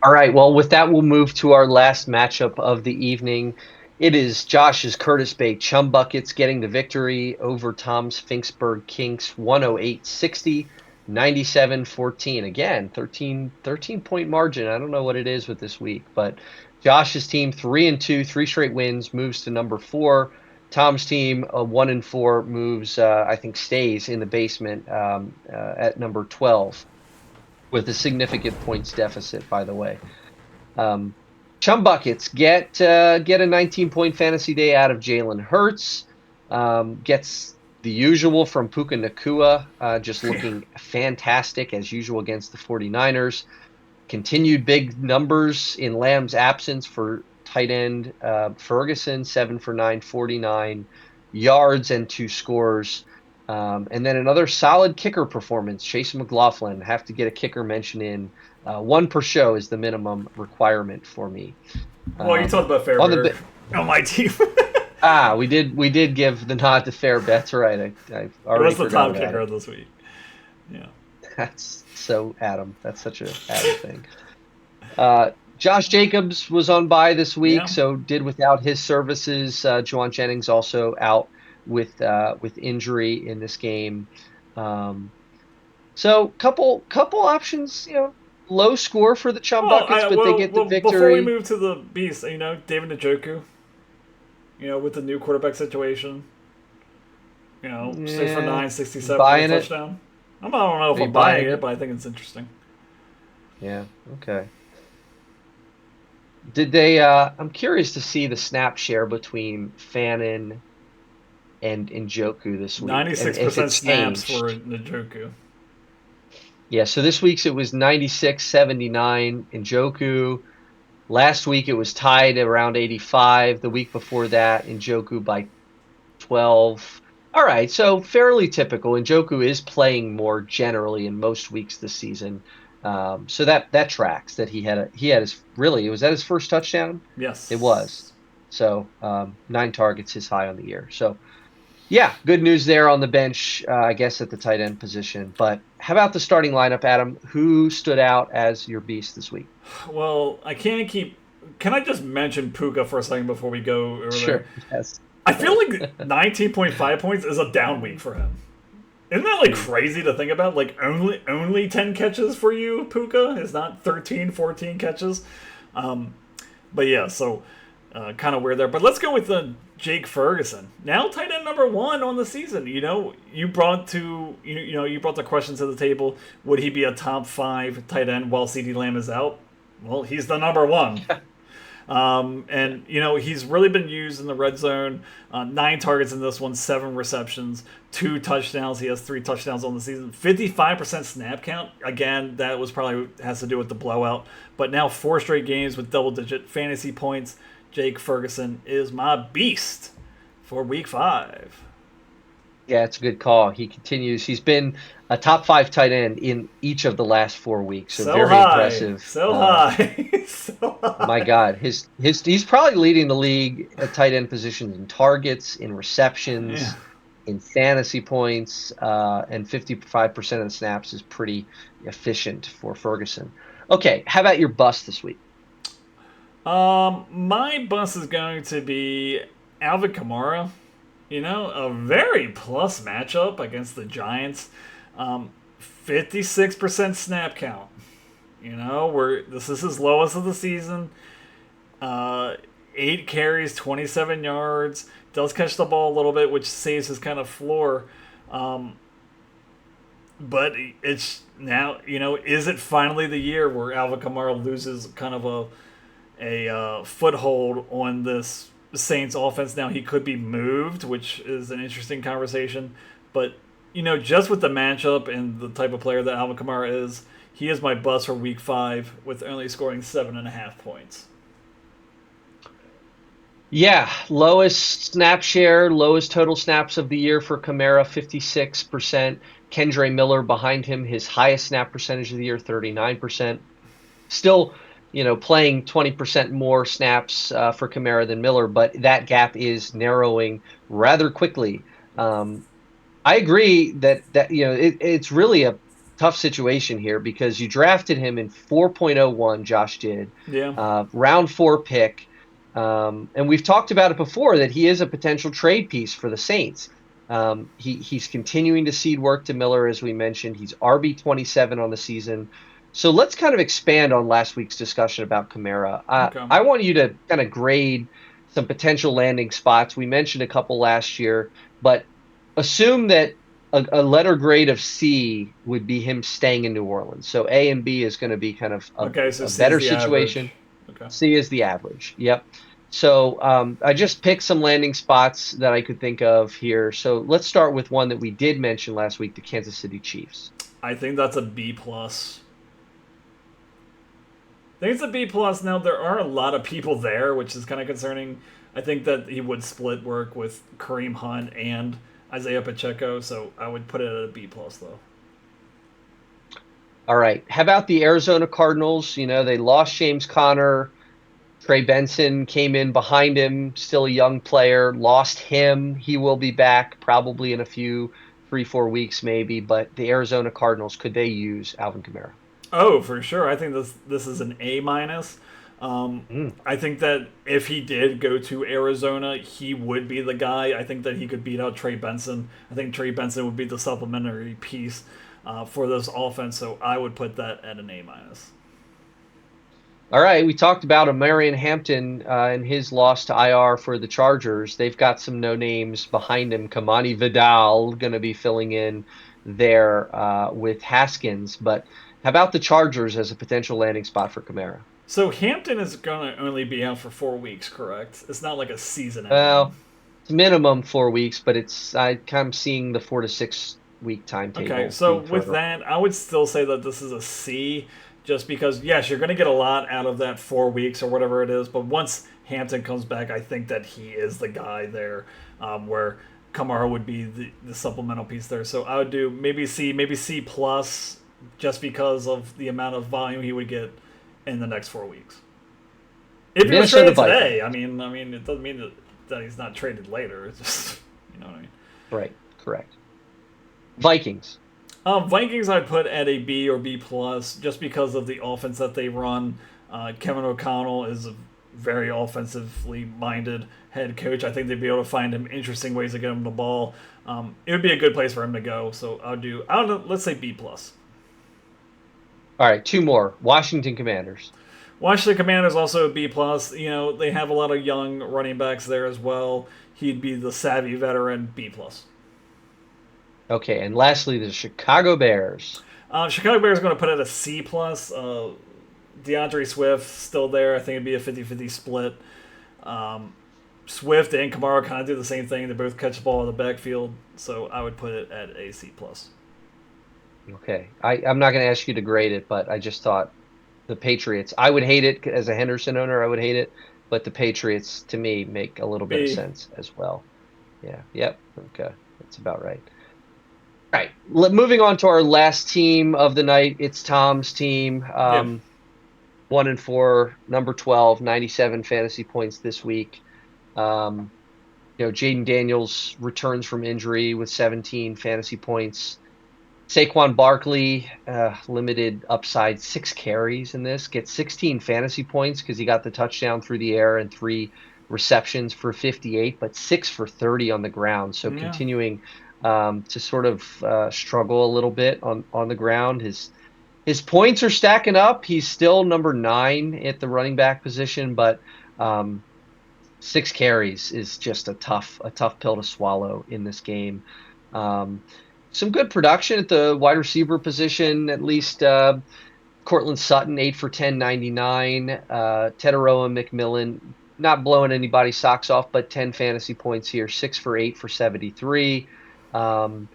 All right. Well, with that, we'll move to our last matchup of the evening. It is Josh's Curtis Bay Chum Buckets getting the victory over Tom's Finksburg Kinks 108-60. 97-14. Again, 13-point margin. I don't know what it is with this week, but Josh's team 3-2, 3 straight wins, moves to number 4. Tom's team 1-4 moves, I think, stays in the basement at number 12 with a significant points deficit, by the way. Chum Buckets get a 19-point fantasy day out of Jalen Hurts. Gets the usual from Puka Nacua, just looking fantastic as usual against the 49ers. Continued big numbers in Lamb's absence for tight end Ferguson, 7 for 9, 49 yards and 2 scores. And then another solid kicker performance. Chase McLaughlin, have to get a kicker mention in. 1 per show is the minimum requirement for me. Well, you talked about Fairweather on my team. We did give the nod to Fair Bets, right? I already it was the top kicker this week. Yeah. That's so Adam. That's such a Adam thing. Josh Jacobs was on bye this week, so did without his services. Juwan Jennings also out with injury in this game. So couple options, low score for the Chum Buckets, but they get the victory. Before we move to the beast, David Njoku, with the new quarterback situation, 6 for 9, 67 buying touchdown. I don't know if I'm buying it, but I think it's interesting. Yeah. Okay. Did they? I'm curious to see the snap share between Fannin and Njoku this week. 96% snaps for Njoku. Yeah. So this week's it was 96-79 Njoku. Last week it was tied around 85. The week before that, Njoku by 12. All right, so fairly typical. Njoku is playing more generally in most weeks this season, so that tracks. That he had his was that his first touchdown? Yes, it was. So 9 targets, his high on the year. So yeah, good news there on the bench, I guess at the tight end position. But how about the starting lineup, Adam? Who stood out as your beast this week? Well, Can I just mention Puka for a second before we go earlier? Sure. Yes. I feel like 19.5 points is a down week for him. Isn't that crazy to think about? Only 10 catches for you, Puka? It's not 13, 14 catches. But yeah, so kind of weird there. But let's go with Jake Ferguson. Now tight end number 1 on the season. You brought the question to the table. Would he be a top 5 tight end while CeeDee Lamb is out? Well, he's the number 1. And he's really been used in the red zone. 9 targets in this one, 7 receptions, 2 touchdowns. He has 3 touchdowns on the season. 55% snap count. Again, that was probably has to do with the blowout. But now 4 straight games with double-digit fantasy points. Jake Ferguson is my beast for Week 5. Yeah, it's a good call. He continues. He's been a top 5 tight end in each of the last 4 weeks. So very impressive. So high. So high. My God, he's probably leading the league at tight end positions in targets, in receptions, in fantasy points, and 55% of the snaps is pretty efficient for Ferguson. Okay, how about your bust this week? My bust is going to be Alvin Kamara. A very plus matchup against the Giants. 56% snap count. This is his lowest of the season. 8 carries, 27 yards. Does catch the ball a little bit, which saves his kind of floor. But it's now, is it finally the year where Alvin Kamara loses kind of a foothold on this Saints offense? Now he could be moved, which is an interesting conversation, but Just with the matchup and the type of player that Alvin Kamara is, he is my bust for Week 5 with only scoring 7.5 points. Yeah, lowest snap share, lowest total snaps of the year for Kamara, 56%. Kendre Miller behind him, his highest snap percentage of the year, 39%. Still, playing 20% more snaps for Kamara than Miller, but that gap is narrowing rather quickly. I agree that it's really a tough situation here because you drafted him in 4.01, Josh did, Yeah. round 4 pick. And we've talked about it before that he is a potential trade piece for the Saints. He's continuing to seed work to Miller, as we mentioned. He's RB27 on the season. So let's kind of expand on last week's discussion about Kamara. Okay. I want you to kind of grade some potential landing spots. We mentioned a couple last year, but assume that a letter grade of C would be him staying in New Orleans. So A and B is going to be kind of Okay, so a C is better the situation. average. Okay. C is the average. Yep. So I just picked some landing spots that I could think of here. So let's start with one that we did mention last week, the Kansas City Chiefs. I think that's a B plus. I think it's a B plus. Now there are a lot of people there, which is kind of concerning. I think that he would split work with Kareem Hunt and Isaiah Pacheco, so I would put it at a B plus though. All right. How about the Arizona Cardinals? They lost James Conner. Trey Benson came in behind him, still a young player, lost him. He will be back probably in a few, 3-4 weeks maybe. But the Arizona Cardinals, could they use Alvin Kamara? Oh, for sure. I think this is an A minus. Mm. I think that if he did go to Arizona, he would be the guy. I think that he could beat out Trey Benson. I think Trey Benson would be the supplementary piece for this offense. So I would put that at an A minus. All right, we talked about Marion Hampton and his loss to IR for the Chargers. They've got some no names behind him. Kamani Vidal going to be filling in there with Haskins. But how about the Chargers as a potential landing spot for Kamara? So Hampton is going to only be out for 4 weeks, correct? It's not like a season ending. Well, it's minimum 4 weeks, but I kind of seeing the 4 to 6 week Okay, timetable so being thrown with around. that, I would still say that this is a C, just because yes, you're going to get a lot out of that 4 weeks or whatever it is. But once Hampton comes back, I think that he is the guy there, where Kamara would be the supplemental piece there. So I would do maybe C plus, just because of the amount of volume he would get in the next 4 weeks. If he was Minnesota traded Vikings. today, I mean, it doesn't mean that he's not traded later. It's just you know what I mean. Right, correct. Vikings. Vikings I'd put at a B or B plus just because of the offense that they run. Kevin O'Connell is a very offensively minded head coach. I think they'd be able to find him interesting ways to get him the ball. It would be a good place for him to go. So let's say B plus. All right, two more. Washington Commanders. Washington Commanders also a B plus. They have a lot of young running backs there as well. He'd be the savvy veteran, B plus. Okay, and lastly, the Chicago Bears. Chicago Bears are going to put it a C plus. DeAndre Swift still there. I think it'd be a 50-50 split. Swift and Kamara kind of do the same thing. They both catch the ball in the backfield, so I would put it at a C plus. Okay, I'm not going to ask you to grade it, but I just thought the Patriots. I would hate it as a Henderson owner. I would hate it, but the Patriots to me make a little bit of B. sense as well. Yeah. Yep. Okay, that's about right. All right, moving on to our last team of the night. It's Tom's team. Yeah. 1-4, number 12, 97 fantasy points this week. Jaden Daniels returns from injury with 17 fantasy points. Saquon Barkley, limited upside, 6 carries in this, gets 16 fantasy points because he got the touchdown through the air and 3 receptions for 58, but 6 for 30 on the ground. So Yeah. continuing to sort of struggle a little bit on the ground. His points are stacking up. He's still number 9 at the running back position, but 6 carries is just a tough pill to swallow in this game. Some good production at the wide receiver position, at least Cortland Sutton, 8 for 10, 99. Teteroa McMillan, not blowing anybody's socks off, but 10 fantasy points here, 6 for 8 for 73. Jordan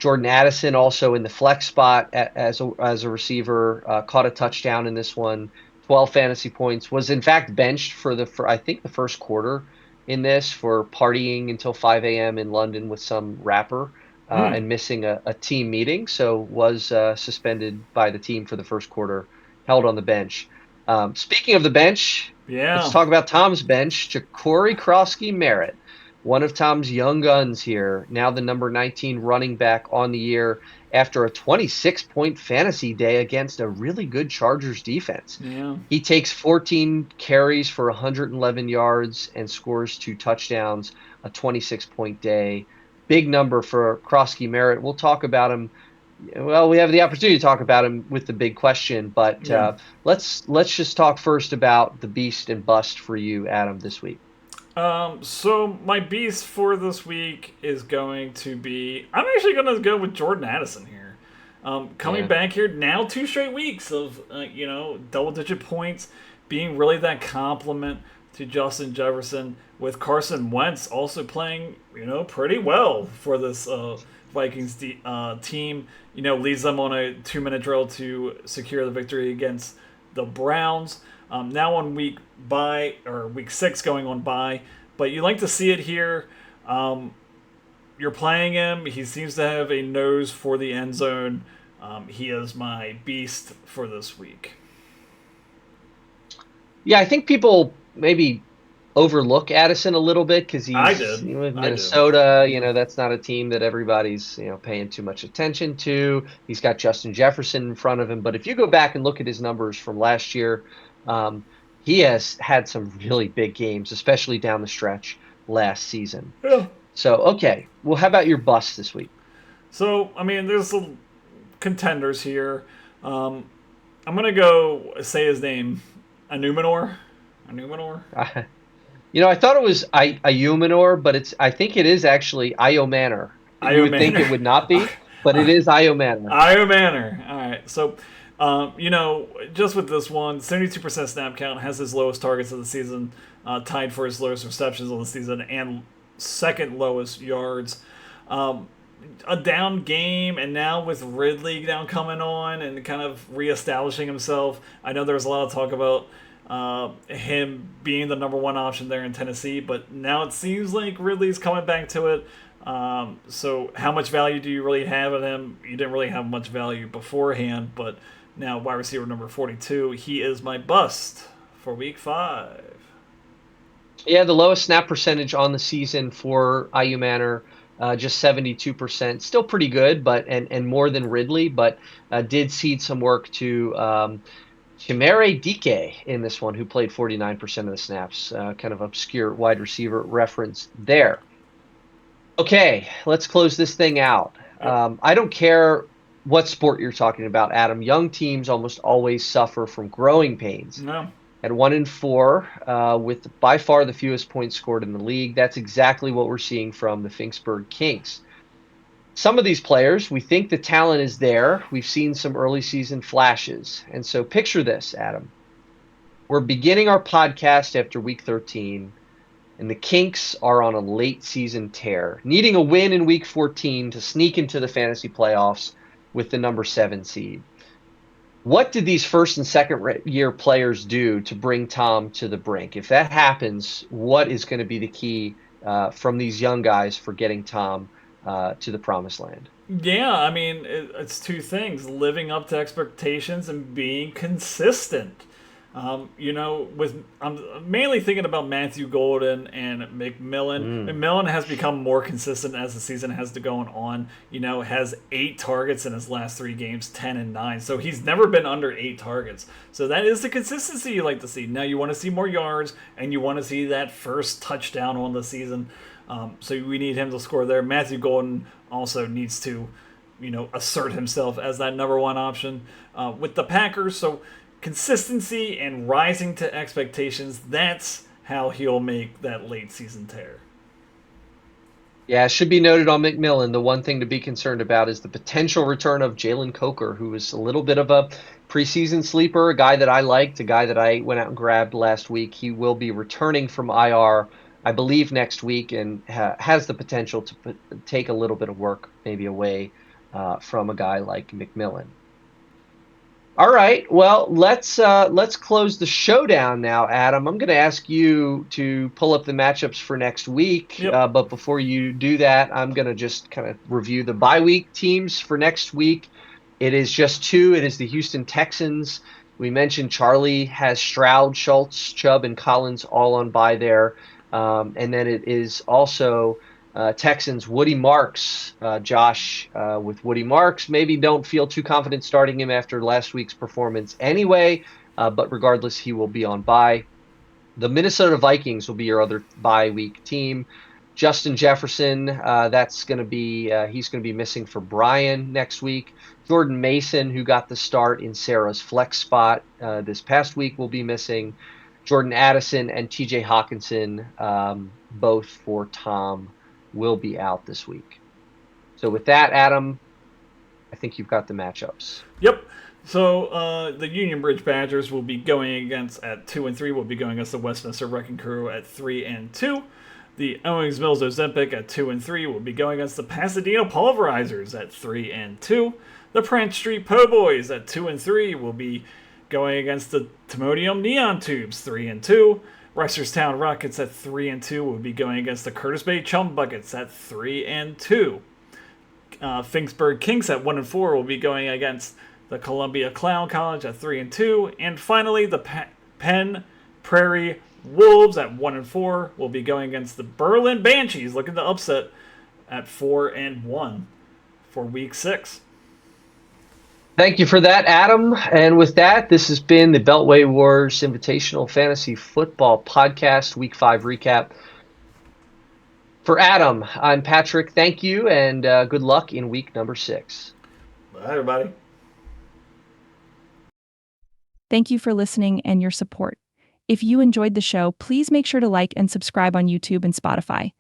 Jordan Addison also in the flex spot as a receiver, caught a touchdown in this one, 12 fantasy points, was in fact benched for I think the first quarter in this for partying until 5 a.m. in London with some rapper and missing a team meeting. So was suspended by the team for the first quarter, held on the bench. Speaking of the bench, let's Yeah. talk about Tom's bench. Ja'Cory Krosky-Merritt, one of Tom's young guns here, now the number 19 running back on the year after a 26-point fantasy day against a really good Chargers defense. Yeah. He takes 14 carries for 111 yards and scores 2 touchdowns, a 26-point day. Big number for Krosky-Merritt. We'll talk about him. Well, we have the opportunity to talk about him with the big question, but Yeah. let's just talk first about the beast and bust for you, Adam, this week. So my beast for this week is going to be. I'm actually going to go with Jordan Addison here. Coming back here now, 2 straight weeks of double-digit points, being really that compliment to Justin Jefferson, with Carson Wentz also playing pretty well for this Vikings team. Leads them on a 2-minute drill to secure the victory against the Browns. Now on week 6 going on bye, but you like to see it here. You're playing him. He seems to have a nose for the end zone. He is my beast for this week. Yeah, I think people maybe overlook Addison a little bit because I he's did. with I Minnesota. did. That's not a team that everybody's paying too much attention to. He's got Justin Jefferson in front of him, but if you go back and look at his numbers from last year, he has had some really big games, especially down the stretch last season. Yeah. So, okay, well, how about your bust this week? So, I mean, there's some contenders here. I'm gonna go say his name, Anumanor. I thought it was Iumanor, but I think it is actually Io Manor. You would think it would not be, but it is Io Manor. Io Manor. All right. So, just with this one, 72% snap count, has his lowest targets of the season, tied for his lowest receptions of the season, and second lowest yards. A down game, and now with Ridley down coming on and kind of reestablishing himself, I know there was a lot of talk about him being the number 1 option there in Tennessee, but now it seems like Ridley's coming back to it. So how much value do you really have in him? You didn't really have much value beforehand, but now wide receiver number 42, he is my bust for week 5. Yeah, the lowest snap percentage on the season for Io Manor, just 72%. Still pretty good, but and more than Ridley, but did cede some work to Chimere Dike in this one, who played 49% of the snaps. Kind of obscure wide receiver reference there. Okay, let's close this thing out. I don't care what sport you're talking about, Adam. Young teams almost always suffer from growing pains. No. At 1-4, with by far the fewest points scored in the league, that's exactly what we're seeing from the Finksburg Kings. Some of these players, we think the talent is there. We've seen some early season flashes. And so picture this, Adam. We're beginning our podcast after week 13, and the Kinks are on a late season tear, needing a win in week 14 to sneak into the fantasy playoffs with the number 7 seed. What did these first and second year players do to bring Tom to the brink? If that happens, what is going to be the key from these young guys for getting Tom to the promised land? Yeah, I mean, it's 2 things: living up to expectations and being consistent. I'm mainly thinking about Matthew Golden and McMillan. McMillan has become more consistent as the season has gone on. Has 8 targets in his last 3 games, 10 and 9. So he's never been under 8 targets. So that is the consistency you like to see. Now you want to see more yards, and you want to see that first touchdown on the season. So we need him to score there. Matthew Golden also needs to, assert himself as that number 1 option with the Packers. So consistency and rising to expectations, that's how he'll make that late season tear. Yeah, it should be noted on McMillan, the one thing to be concerned about is the potential return of Jalen Coker, who was a little bit of a preseason sleeper, a guy that I liked, a guy that I went out and grabbed last week. He will be returning from IR, I believe, next week, and has the potential to take a little bit of work maybe away from a guy like McMillan. All right, well, let's close the showdown now, Adam. I'm going to ask you to pull up the matchups for next week, Yep. but before you do that, I'm going to just kind of review the bye week teams for next week. It is just two. It is the Houston Texans. We mentioned Charlie has Stroud, Schultz, Chubb, and Collins all on bye there, and then it is also Texans, Woody Marks, Josh, with Woody Marks. Maybe don't feel too confident starting him after last week's performance anyway, but regardless, he will be on bye. The Minnesota Vikings will be your other bye week team. Justin Jefferson, he's going to be missing for Brian next week. Jordan Mason, who got the start in Sarah's flex spot this past week, will be missing. Jordan Addison and TJ Hawkinson, both for Tom, will be out this week. So with that, Adam, I think you've got the matchups. Yep. So the Union Bridge Badgers will be going against at 2-3. Will be going against the Westminster Wrecking Crew at 3-2. The Owings Mills Ozempic at 2-3 will be going against the Pasadena Pulverizers at 3-2. The Prince Street Po' Boys at 2-3 will be going against the Timonium Neon Tubes 3-2. Reisterstown Rockets at 3-2 will be going against the Curtis Bay Chum Buckets at 3-2. Finksburg Kings at 1-4 will be going against the Columbia Clown College at 3-2, and finally the Penn Prairie Wolves at 1-4 will be going against the Berlin Banshees, looking to upset at 4-1 for Week 6. Thank you for that, Adam. And with that, this has been the Beltway Wars Invitational Fantasy Football Podcast, Week 5 recap. For Adam, I'm Patrick. Thank you, and good luck in week number 6. Bye, everybody. Thank you for listening and your support. If you enjoyed the show, please make sure to like and subscribe on YouTube and Spotify.